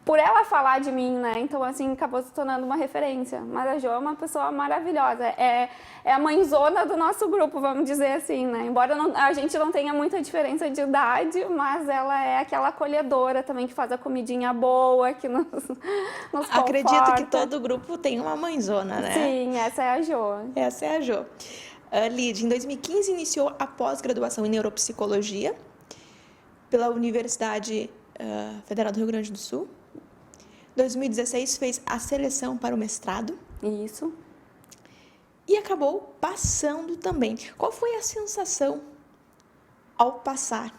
S2: por ela falar de mim, né? Então, assim, acabou se tornando uma referência. Mas a Jo é uma pessoa maravilhosa. É a mãezona do nosso grupo, vamos dizer assim, né? Embora a gente não tenha muita diferença de idade, mas ela é aquela acolhedora também, que faz a comidinha boa, que nos conforta.
S1: Acredito que todo grupo tem uma mãezona, né?
S2: Sim, essa é a Jo.
S1: Essa é a Jo. Lid, em 2015 iniciou a pós-graduação em neuropsicologia pela Universidade Federal do Rio Grande do Sul. 2016 fez a seleção para o mestrado.
S2: Isso.
S1: E acabou passando também. Qual foi a sensação ao passar?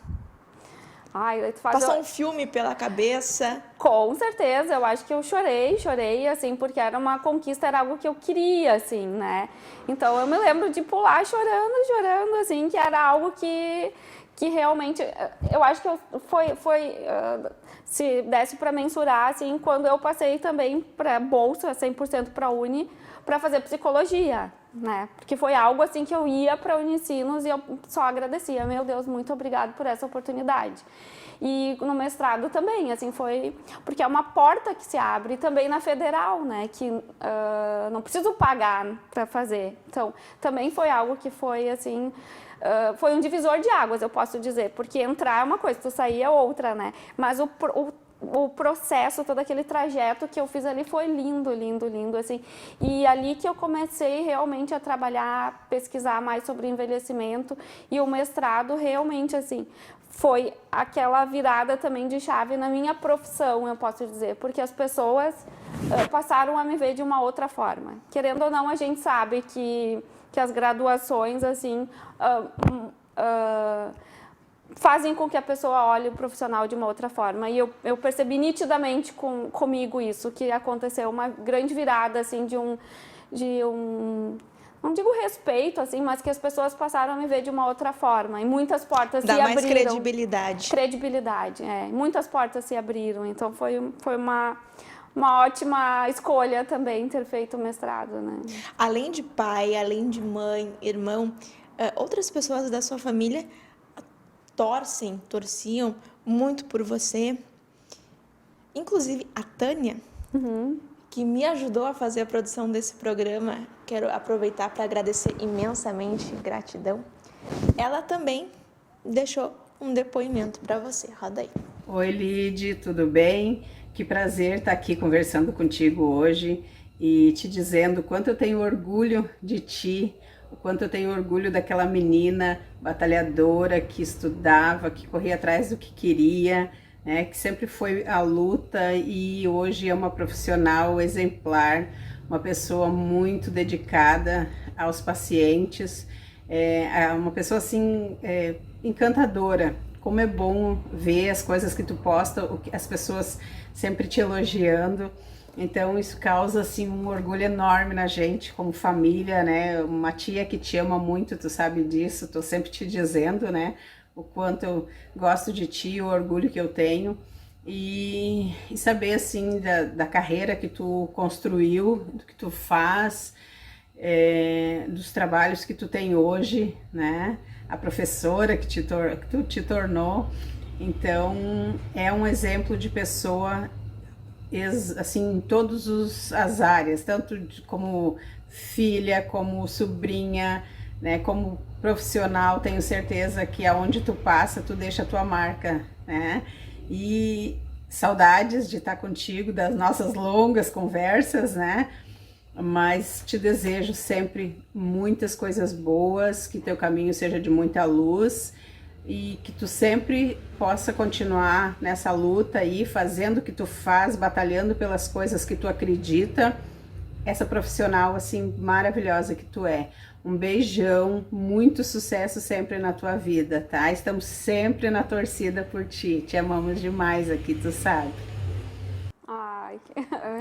S1: Passou um filme pela cabeça?
S2: Com certeza, eu acho que eu chorei, assim, porque era uma conquista, era algo que eu queria, assim, né? Então, eu me lembro de pular chorando, assim, que era algo que realmente, eu acho que foi se desse para mensurar, assim, quando eu passei também para bolsa, 100% para a Uni, para fazer psicologia, né? Porque foi algo, assim, que eu ia para a Unicinos e eu só agradecia. Meu Deus, muito obrigado por essa oportunidade. E no mestrado também, assim, foi... Porque é uma porta que se abre também na federal, né? Que não preciso pagar para fazer. Então, também foi algo que foi, assim... foi um divisor de águas, eu posso dizer, porque entrar é uma coisa, tu sair é outra, né? Mas o processo, todo aquele trajeto que eu fiz ali foi lindo, assim. E ali que eu comecei realmente a trabalhar, pesquisar mais sobre envelhecimento, e o mestrado realmente, assim, foi aquela virada também de chave na minha profissão, eu posso dizer, porque as pessoas passaram a me ver de uma outra forma. Querendo ou não, a gente sabe que as graduações, assim, fazem com que a pessoa olhe o profissional de uma outra forma. E eu percebi nitidamente comigo isso, que aconteceu uma grande virada, assim, de um não digo respeito, assim, mas que as pessoas passaram a me ver de uma outra forma. E muitas portas se abriram. Dá mais
S1: credibilidade.
S2: Credibilidade, muitas portas se abriram. Então, foi uma ótima escolha também ter feito o mestrado, né?
S1: Além de pai, além de mãe, irmão, outras pessoas da sua família torciam muito por você. Inclusive a Tânia, que me ajudou a fazer a produção desse programa. Quero aproveitar para agradecer imensamente, gratidão. Ela também deixou um depoimento para você. Roda aí.
S16: Oi, Lid, tudo bem? Que prazer estar aqui conversando contigo hoje e te dizendo o quanto eu tenho orgulho de ti, o quanto eu tenho orgulho daquela menina batalhadora que estudava, que corria atrás do que queria, né, que sempre foi à luta e hoje é uma profissional exemplar, uma pessoa muito dedicada aos pacientes, uma pessoa assim encantadora. Como é bom ver as coisas que tu posta, as pessoas sempre te elogiando. Então isso causa assim um orgulho enorme na gente como família, né? Uma tia que te ama muito, tu sabe disso, tô sempre te dizendo, né? O quanto eu gosto de ti, o orgulho que eu tenho e saber assim da carreira que tu construiu, do que tu faz, dos trabalhos que tu tem hoje, né? A professora que tu te tornou. Então é um exemplo de pessoa assim, em todas as áreas, tanto como filha, como sobrinha, né, como profissional. Tenho certeza que aonde tu passa, tu deixa a tua marca, né? E saudades de estar contigo, das nossas longas conversas, né? mas te desejo sempre muitas coisas boas, que teu caminho seja de muita luz e que tu sempre possa continuar nessa luta aí, fazendo o que tu faz, batalhando pelas coisas que tu acredita, essa profissional assim maravilhosa que tu é. Um beijão, muito sucesso sempre na tua vida, tá? Estamos sempre na torcida por ti, te amamos demais aqui, tu sabe.
S2: Ai,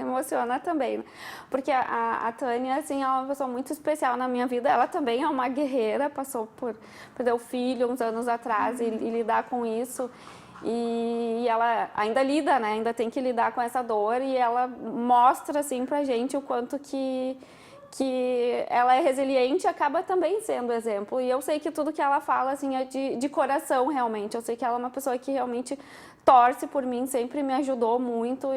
S2: emociona também, porque a Tânia, assim, é uma pessoa muito especial na minha vida. Ela também é uma guerreira, passou por perder o filho uns anos atrás e lidar com isso. E ela ainda lida, né? Ainda tem que lidar com essa dor, e ela mostra, assim, pra gente o quanto que ela é resiliente e acaba também sendo exemplo. E eu sei que tudo que ela fala, assim, é de coração, realmente. Eu sei que ela é uma pessoa que realmente torce por mim, sempre me ajudou muito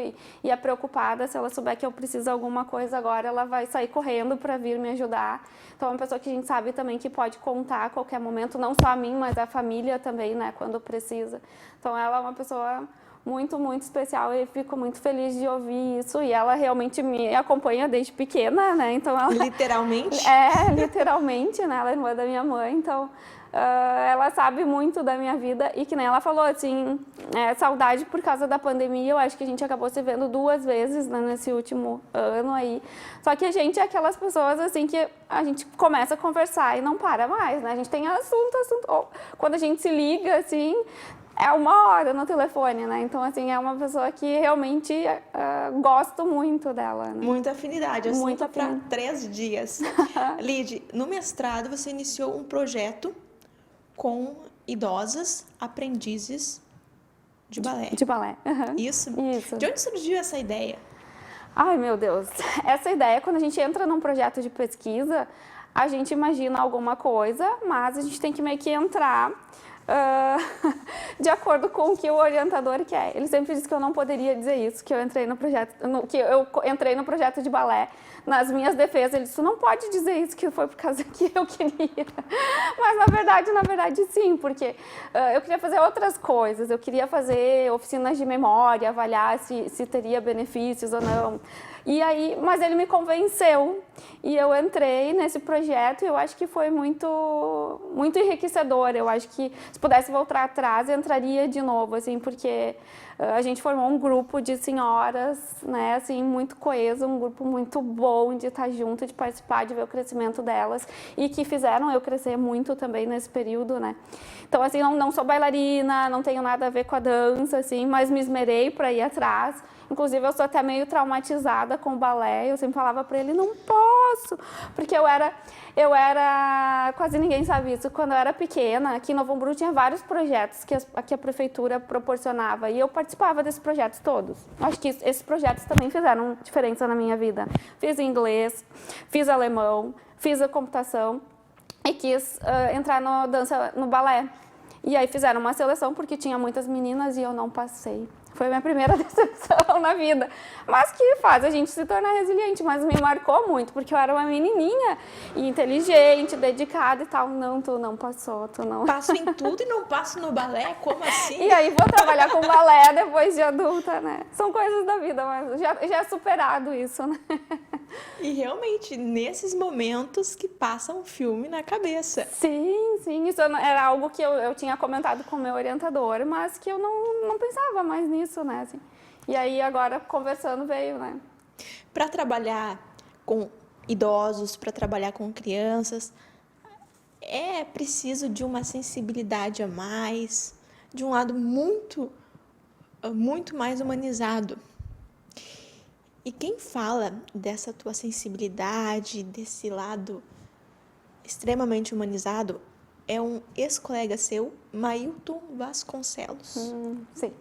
S2: e é preocupada. Se ela souber que eu preciso de alguma coisa agora, ela vai sair correndo para vir me ajudar. Então é uma pessoa que a gente sabe também que pode contar a qualquer momento, não só a mim, mas a família também, né, quando precisa. Então ela é uma pessoa muito, muito especial e fico muito feliz de ouvir isso. E ela realmente me acompanha desde pequena, né? Então ela...
S1: Literalmente?
S2: Literalmente, né? Ela é irmã da minha mãe, então... ela sabe muito da minha vida e que nem ela falou, assim, saudade por causa da pandemia. Eu acho que a gente acabou se vendo 2 vezes, né, nesse último ano aí. Só que a gente é aquelas pessoas, assim, que a gente começa a conversar e não para mais, né? A gente tem assunto. Quando a gente se liga, assim, é 1 hora no telefone, né? Então, assim, é uma pessoa que realmente gosto muito dela, né?
S1: Muita afinidade,
S2: Muita
S1: assunto para 3 dias. Lid, no mestrado você iniciou um projeto com idosas aprendizes de balé.
S2: De balé. Uhum.
S1: Isso?
S2: Isso.
S1: De onde surgiu essa ideia?
S2: Ai, meu Deus. Essa ideia, quando a gente entra num projeto de pesquisa, a gente imagina alguma coisa, mas a gente tem que meio que entrar de acordo com o que o orientador quer. Ele sempre disse que eu não poderia dizer isso, que eu entrei no projeto de balé. Nas minhas defesas, ele disse, tu não pode dizer isso, que foi por causa que eu queria. Mas na verdade sim, porque eu queria fazer outras coisas. Eu queria fazer oficinas de memória, avaliar se teria benefícios ou não. E aí, mas ele me convenceu e eu entrei nesse projeto e eu acho que foi muito, muito enriquecedor. Eu acho que se pudesse voltar atrás, eu entraria de novo, assim, porque a gente formou um grupo de senhoras, né, assim, muito coeso, um grupo muito bom de estar junto, de participar, de ver o crescimento delas e que fizeram eu crescer muito também nesse período, né. Então, assim, não sou bailarina, não tenho nada a ver com a dança, assim, mas me esmerei para ir atrás. Inclusive, eu sou até meio traumatizada com o balé. Eu sempre falava para ele, não posso. Porque eu era... Quase ninguém sabe isso. Quando eu era pequena, aqui em Novo Hamburgo tinha vários projetos que a prefeitura proporcionava. E eu participava desses projetos todos. Acho que esses projetos também fizeram diferença na minha vida. Fiz inglês, fiz alemão, fiz a computação e quis entrar no balé. E aí fizeram uma seleção porque tinha muitas meninas e eu não passei. Foi a minha primeira decepção na vida. Mas que faz a gente se tornar resiliente. Mas me marcou muito, porque eu era uma menininha e inteligente, dedicada e tal. Não, tu não passou, tu não...
S1: Passo em tudo e não passo no balé? Como assim?
S2: E aí vou trabalhar com balé depois de adulta, né? São coisas da vida, mas já é superado isso, né?
S1: E realmente, nesses momentos que passa um filme na cabeça.
S2: Sim, isso era algo que eu tinha comentado com o meu orientador, mas que eu não pensava mais nisso, né? Assim. E aí agora, conversando, veio, né?
S1: Para trabalhar com idosos, para trabalhar com crianças, é preciso de uma sensibilidade a mais, de um lado muito mais humanizado. E quem fala dessa tua sensibilidade, desse lado extremamente humanizado, é um ex-colega seu, Mailton Vasconcelos.
S2: Sim.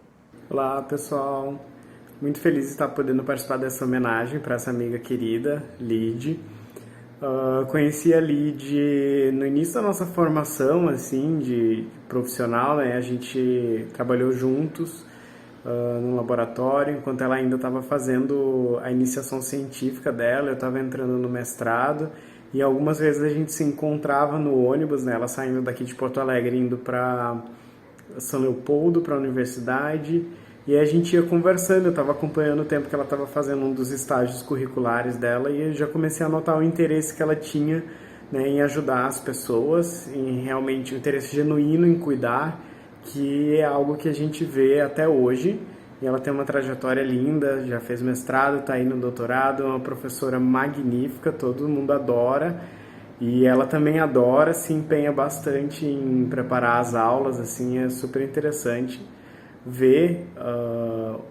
S17: Olá, pessoal. Muito feliz de estar podendo participar dessa homenagem para essa amiga querida, Lid. Conheci a Lid no início da nossa formação, assim, de profissional, né? A gente trabalhou juntos num laboratório, enquanto ela ainda estava fazendo a iniciação científica dela, eu estava entrando no mestrado, e algumas vezes a gente se encontrava no ônibus, né? Ela saindo daqui de Porto Alegre, indo para São Leopoldo, para a universidade, E a gente ia conversando, eu estava acompanhando o tempo que ela estava fazendo um dos estágios curriculares dela e eu já comecei a notar o interesse que ela tinha, né, em ajudar as pessoas, em realmente um interesse genuíno em cuidar, que é algo que a gente vê até hoje. E ela tem uma trajetória linda, já fez mestrado, está aí no doutorado, é uma professora magnífica, todo mundo adora. E ela também adora, se empenha bastante em preparar as aulas, assim, é super interessante ver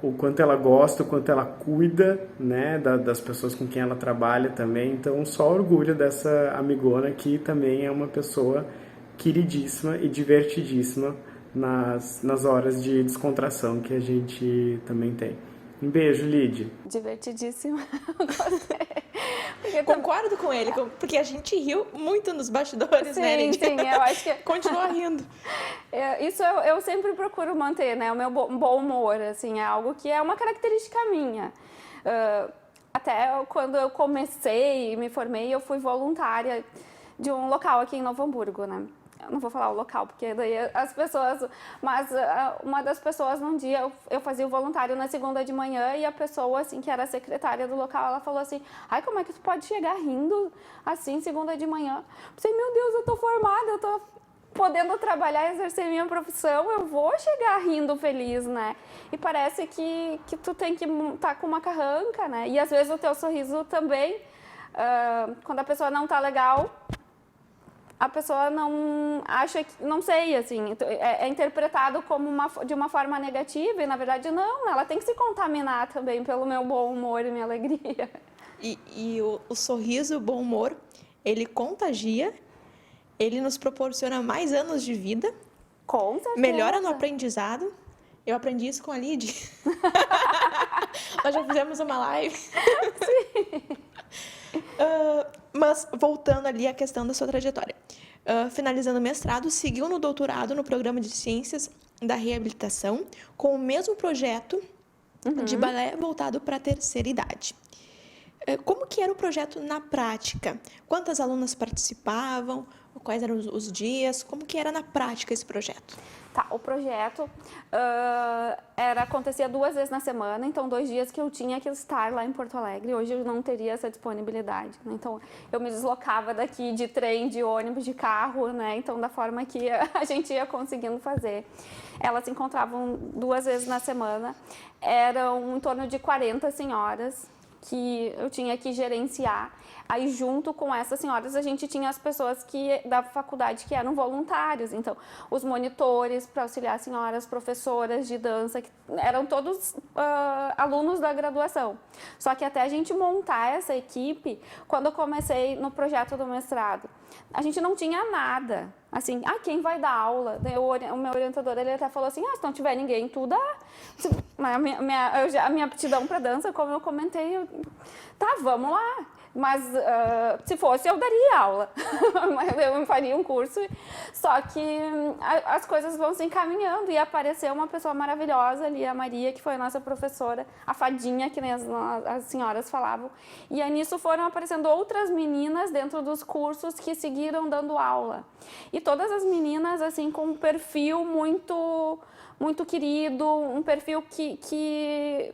S17: o quanto ela gosta, o quanto ela cuida, né, das pessoas com quem ela trabalha também. Então, só orgulho dessa amigona que também é uma pessoa queridíssima e divertidíssima nas horas de descontração que a gente também tem. Um beijo, Lid.
S2: Divertidíssima.
S1: Concordo com ele, porque a gente riu muito nos bastidores,
S2: sim,
S1: né, Lid?
S2: Sim, eu acho que...
S1: Continua rindo.
S2: Isso eu sempre procuro manter, né? O meu bom humor, assim, é algo que é uma característica minha. Até quando eu comecei e me formei, eu fui voluntária de um local aqui em Novo Hamburgo, né? Eu não vou falar o local, porque daí as pessoas... Mas uma das pessoas, num dia, eu fazia o voluntário na segunda de manhã e a pessoa, assim, que era a secretária do local, ela falou assim, ai, como é que tu pode chegar rindo, assim, segunda de manhã? Eu pensei, meu Deus, eu tô formada, eu tô podendo trabalhar e exercer minha profissão, eu vou chegar rindo feliz, né? E parece que tu tem que estar com uma carranca, né? E às vezes o teu sorriso também, quando a pessoa não tá legal... a pessoa não acha que, não sei, assim, é interpretado como de uma forma negativa e, na verdade, não, ela tem que se contaminar também pelo meu bom humor e minha alegria.
S1: E o sorriso, o bom humor, ele contagia, ele nos proporciona mais anos de vida,
S2: com certeza.
S1: Melhora no aprendizado. Eu aprendi isso com a Lid. Nós já fizemos uma live.
S2: Sim.
S1: Mas, voltando ali à questão da sua trajetória. Finalizando o mestrado, seguiu no doutorado no programa de Ciências da Reabilitação, com o mesmo projeto de balé voltado para a terceira idade. Como que era o projeto na prática? Quantas alunas participavam? Quais eram os dias? Como que era na prática esse projeto?
S2: Tá, o projeto acontecia 2 vezes na semana, então 2 dias que eu tinha que estar lá em Porto Alegre. Hoje eu não teria essa disponibilidade, né? Então eu me deslocava daqui de trem, de ônibus, de carro, né? Então da forma que a gente ia conseguindo fazer. Elas se encontravam 2 vezes na semana, eram em torno de 40 senhoras que eu tinha que gerenciar. Aí, junto com essas senhoras, a gente tinha as pessoas da faculdade que eram voluntários. Então, os monitores para auxiliar as senhoras, professoras de dança, que eram todos alunos da graduação. Só que até a gente montar essa equipe, quando eu comecei no projeto do mestrado, a gente não tinha nada. Assim, quem vai dar aula? O meu orientador, ele até falou assim, se não tiver ninguém, tu dá. A minha aptidão para dança, como eu comentei, tá, vamos lá. Mas se fosse, eu daria aula, eu faria um curso, só que as coisas vão se encaminhando e apareceu uma pessoa maravilhosa ali, a Maria, que foi a nossa professora, a fadinha, que nem as senhoras falavam, e aí nisso foram aparecendo outras meninas dentro dos cursos que seguiram dando aula, e todas as meninas, assim, com um perfil muito, muito querido, um perfil que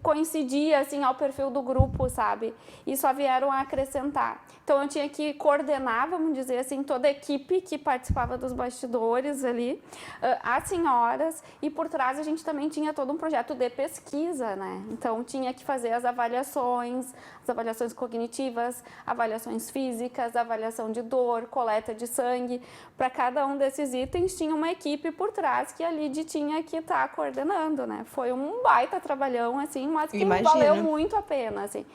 S2: coincidia, assim, ao perfil do grupo, sabe? E só vieram a acrescentar. Então, eu tinha que coordenar, vamos dizer assim, toda a equipe que participava dos bastidores ali, as senhoras, e por trás a gente também tinha todo um projeto de pesquisa, né? Então, tinha que fazer as avaliações cognitivas, avaliações físicas, avaliação de dor, coleta de sangue. Para cada um desses itens, tinha uma equipe por trás que a Lid tinha que estar coordenando, né? Foi um baita trabalhão, assim, mas que valeu muito a pena, assim.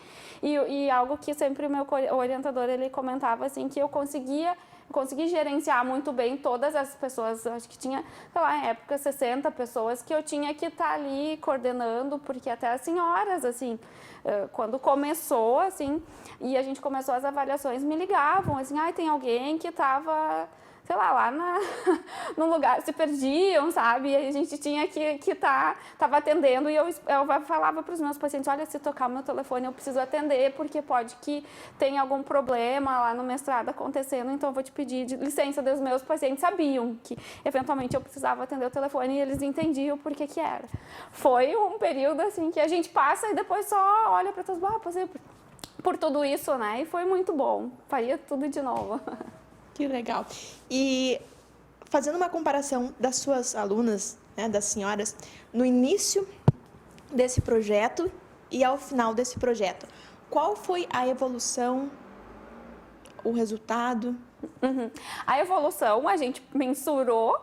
S2: E algo que sempre o meu orientador, ele comentava, assim, que eu consegui gerenciar muito bem todas as pessoas. Acho que tinha, sei lá, na época, 60 pessoas que eu tinha que estar ali coordenando, porque até as senhoras, assim, quando começou, assim, e a gente começou as avaliações, me ligavam, assim, tem alguém que estava sei lá num lugar, se perdiam, sabe? E a gente tinha que tava atendendo, e eu falava para os meus pacientes, olha, se tocar o meu telefone eu preciso atender, porque pode que tenha algum problema lá no mestrado acontecendo, então eu vou te pedir licença. Os meus pacientes sabiam que eventualmente eu precisava atender o telefone e eles entendiam por que era. Foi um período assim que a gente passa e depois só olha para todos, passei por tudo isso, né? E foi muito bom, faria tudo de novo.
S1: Que legal. E fazendo uma comparação das suas alunas, né, das senhoras, no início desse projeto e ao final desse projeto, qual foi a evolução, o resultado?
S2: A evolução a gente mensurou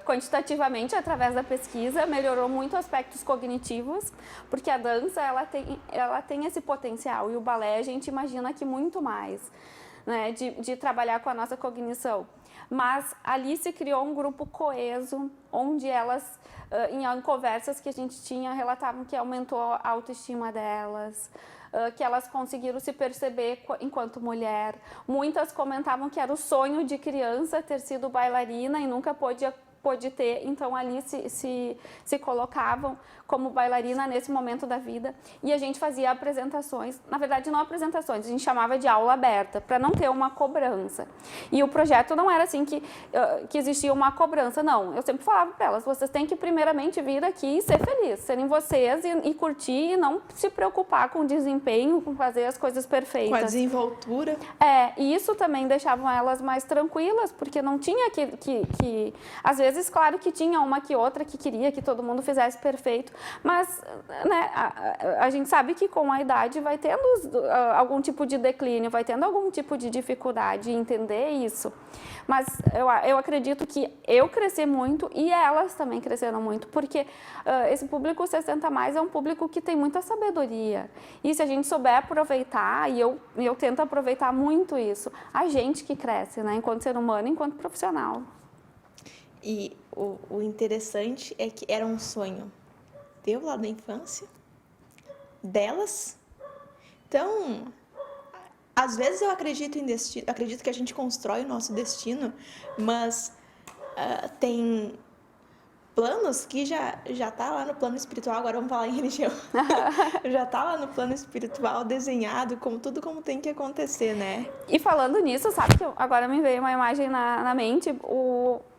S2: quantitativamente através da pesquisa, melhorou muito aspectos cognitivos, porque a dança ela tem esse potencial, e o balé a gente imagina que muito mais. Né, de trabalhar com a nossa cognição. Mas ali se criou um grupo coeso, onde elas, em conversas que a gente tinha, relatavam que aumentou a autoestima delas, que elas conseguiram se perceber enquanto mulher. Muitas comentavam que era o sonho de criança ter sido bailarina e nunca pôde ter, então ali se colocavam como bailarina nesse momento da vida, e a gente fazia apresentações, na verdade não apresentações, a gente chamava de aula aberta, para não ter uma cobrança. E o projeto não era assim que existia uma cobrança, não. Eu sempre falava para elas, vocês têm que primeiramente vir aqui e ser felizes, serem vocês e curtir, e não se preocupar com o desempenho, com fazer as coisas perfeitas.
S1: Com a desenvoltura.
S2: E isso também deixava elas mais tranquilas, porque não tinha que às vezes, claro que tinha uma que outra que queria que todo mundo fizesse perfeito, mas né, a gente sabe que com a idade vai tendo algum tipo de declínio, vai tendo algum tipo de dificuldade em entender isso. Mas eu acredito que eu cresci muito e elas também cresceram muito, porque esse público 60+ é um público que tem muita sabedoria. E se a gente souber aproveitar, e eu tento aproveitar muito isso, a gente que cresce, né, enquanto ser humano, enquanto profissional.
S1: E o interessante é que era um sonho teu lá da infância, delas. Então, às vezes eu acredito em destino, acredito que a gente constrói o nosso destino, mas tem planos que já tá lá no plano espiritual, agora vamos falar em religião, já tá lá no plano espiritual desenhado, tudo como tem que acontecer, né?
S2: E falando nisso, sabe que agora me veio uma imagem na mente,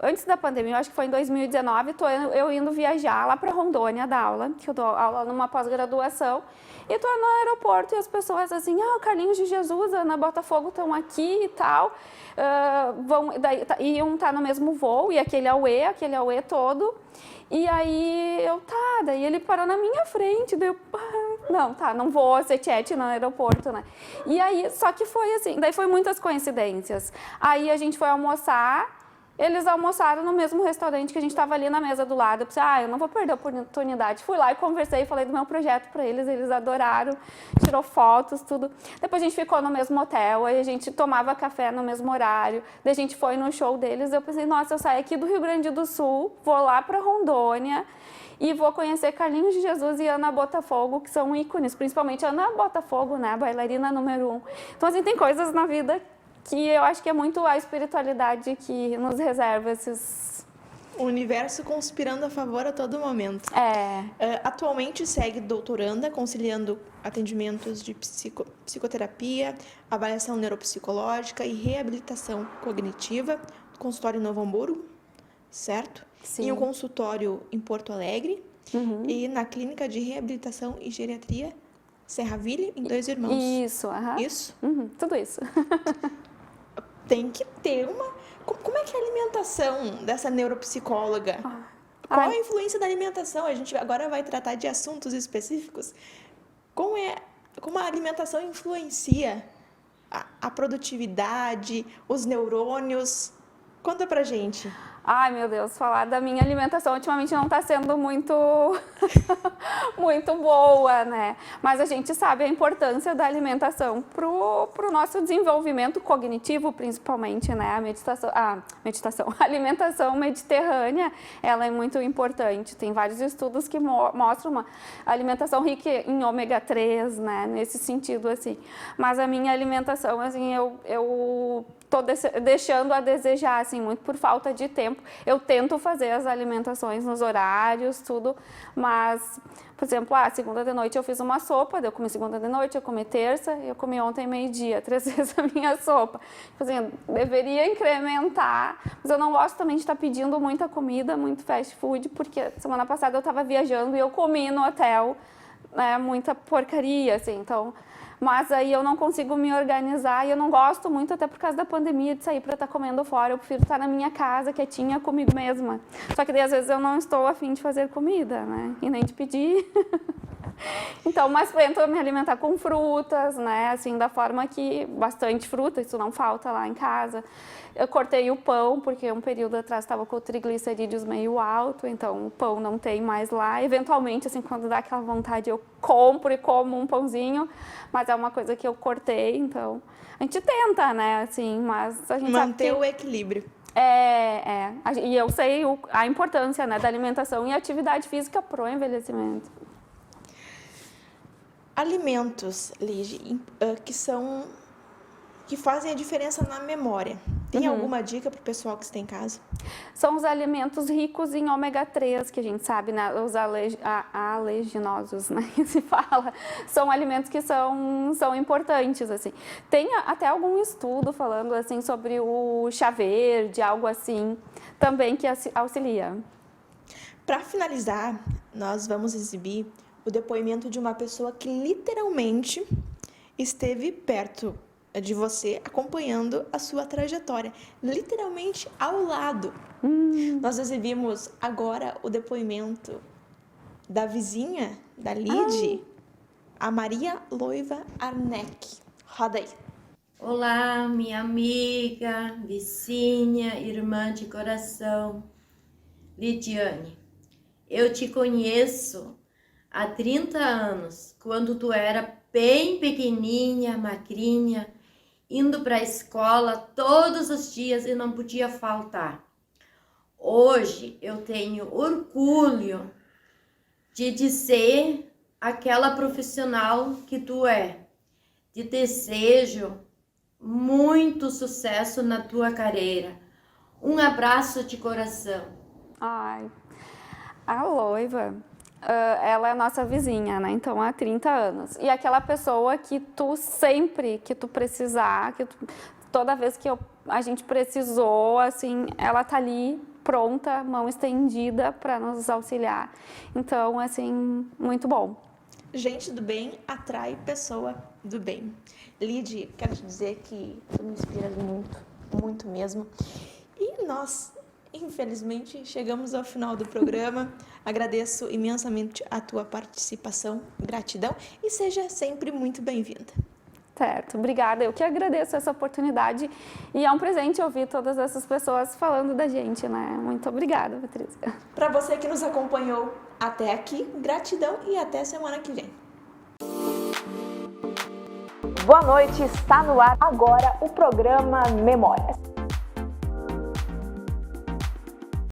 S2: antes da pandemia, eu acho que foi em 2019, eu indo viajar lá para Rondônia dar aula, que eu dou aula numa pós-graduação, e tô no aeroporto e as pessoas assim, o Carlinhos de Jesus, a Ana Botafogo estão aqui e tal, iam estar no mesmo voo, e aquele auê todo, e aí daí ele parou na minha frente, daí não vou ser chat no aeroporto, né? E aí, só que foi assim, daí foi muitas coincidências. Aí a gente foi almoçar, eles almoçaram no mesmo restaurante que a gente estava ali na mesa do lado. Eu pensei, eu não vou perder a oportunidade. Fui lá e conversei, falei do meu projeto para eles adoraram, tirou fotos, tudo. Depois a gente ficou no mesmo hotel, aí a gente tomava café no mesmo horário, daí a gente foi no show deles. Eu pensei, nossa, eu saio aqui do Rio Grande do Sul, vou lá para Rondônia e vou conhecer Carlinhos de Jesus e Ana Botafogo, que são ícones, principalmente Ana Botafogo, né, bailarina número 1. Então, assim, tem coisas na vida que eu acho que é muito a espiritualidade que nos reserva esses...
S1: O universo conspirando a favor a todo momento. Atualmente segue doutoranda, conciliando atendimentos de psicoterapia, avaliação neuropsicológica e reabilitação cognitiva, no consultório em Novo Hamburgo, certo?
S2: Sim.
S1: E um consultório em Porto Alegre, e na clínica de reabilitação e geriatria Serraville, em Dois Irmãos.
S2: Isso,
S1: Isso?
S2: Tudo isso.
S1: Tem que ter uma... Como é que é a alimentação dessa neuropsicóloga? Qual a influência da alimentação? A gente agora vai tratar de assuntos específicos. Como a alimentação influencia a produtividade, os neurônios? Conta pra gente.
S2: Ai, meu Deus, falar da minha alimentação ultimamente não está sendo muito boa, né? Mas a gente sabe a importância da alimentação pro nosso desenvolvimento cognitivo, principalmente, né? A alimentação mediterrânea, ela é muito importante. Tem vários estudos que mostram uma alimentação rica em ômega 3, né? Nesse sentido, assim. Mas a minha alimentação, assim, eu tô deixando a desejar, assim, muito por falta de tempo. Eu tento fazer as alimentações nos horários, tudo, mas, por exemplo, segunda de noite eu fiz uma sopa, eu comi segunda de noite, eu comi terça, eu comi ontem meio-dia, 3 vezes a minha sopa. Assim, deveria incrementar, mas eu não gosto também de estar pedindo muita comida, muito fast food, porque semana passada eu estava viajando e eu comi no hotel, né, muita porcaria, assim, então... Mas aí eu não consigo me organizar e eu não gosto muito, até por causa da pandemia, de sair para estar comendo fora. Eu prefiro estar na minha casa, quietinha, comigo mesma. Só que daí, às vezes, eu não estou a fim de fazer comida, né? E nem de pedir. Então, mas tento me alimentar com frutas, né? Assim, da forma que bastante fruta, isso não falta lá em casa. Eu cortei o pão, porque um período atrás estava com o triglicerídeos meio alto, então o pão não tem mais lá. Eventualmente, assim, quando dá aquela vontade, eu compro e como um pãozinho, mas é uma coisa que eu cortei, então... A gente tenta, né, assim, mas a gente
S1: manter
S2: sabe que...
S1: o equilíbrio.
S2: E eu sei a importância, né, da alimentação e atividade física pro envelhecimento.
S1: Alimentos, Ligi, que fazem a diferença na memória. Tem alguma dica para o pessoal que está em casa?
S2: São os alimentos ricos em ômega 3, que a gente sabe, né? Os alerginosos, né? Que se fala. São alimentos que são importantes, assim. Tem até algum estudo falando, assim, sobre o chá verde, algo assim, também que auxilia.
S1: Para finalizar, nós vamos exibir o depoimento de uma pessoa que literalmente esteve perto de você, acompanhando a sua trajetória, literalmente ao lado. Nós exibimos agora o depoimento da vizinha da Lide, a Maria Loiva Arneck. Roda aí.
S18: Olá, minha amiga, vizinha, irmã de coração, Lidiane. Eu te conheço há 30 anos, quando tu era bem pequenininha, magrinha, indo para a escola todos os dias e não podia faltar. Hoje eu tenho orgulho de dizer aquela profissional que tu é. Te desejo muito sucesso na tua carreira. Um abraço de coração.
S2: Ai, a Loiva... ela é a nossa vizinha, né? Então, há 30 anos. E aquela pessoa que tu sempre, que tu precisar, toda vez que a gente precisou, assim, ela tá ali pronta, mão estendida para nos auxiliar. Então, assim, muito bom.
S1: Gente do bem atrai pessoa do bem. Lide, quero te dizer que tu me inspiras muito, muito mesmo. E nós... infelizmente, chegamos ao final do programa. Agradeço imensamente a tua participação, gratidão e seja sempre muito bem-vinda.
S2: Certo, obrigada. Eu que agradeço essa oportunidade e é um presente ouvir todas essas pessoas falando da gente, né? Muito obrigada, Patrícia.
S1: Para você que nos acompanhou até aqui, gratidão e até semana que vem.
S8: Boa noite, está no ar agora o programa Memórias.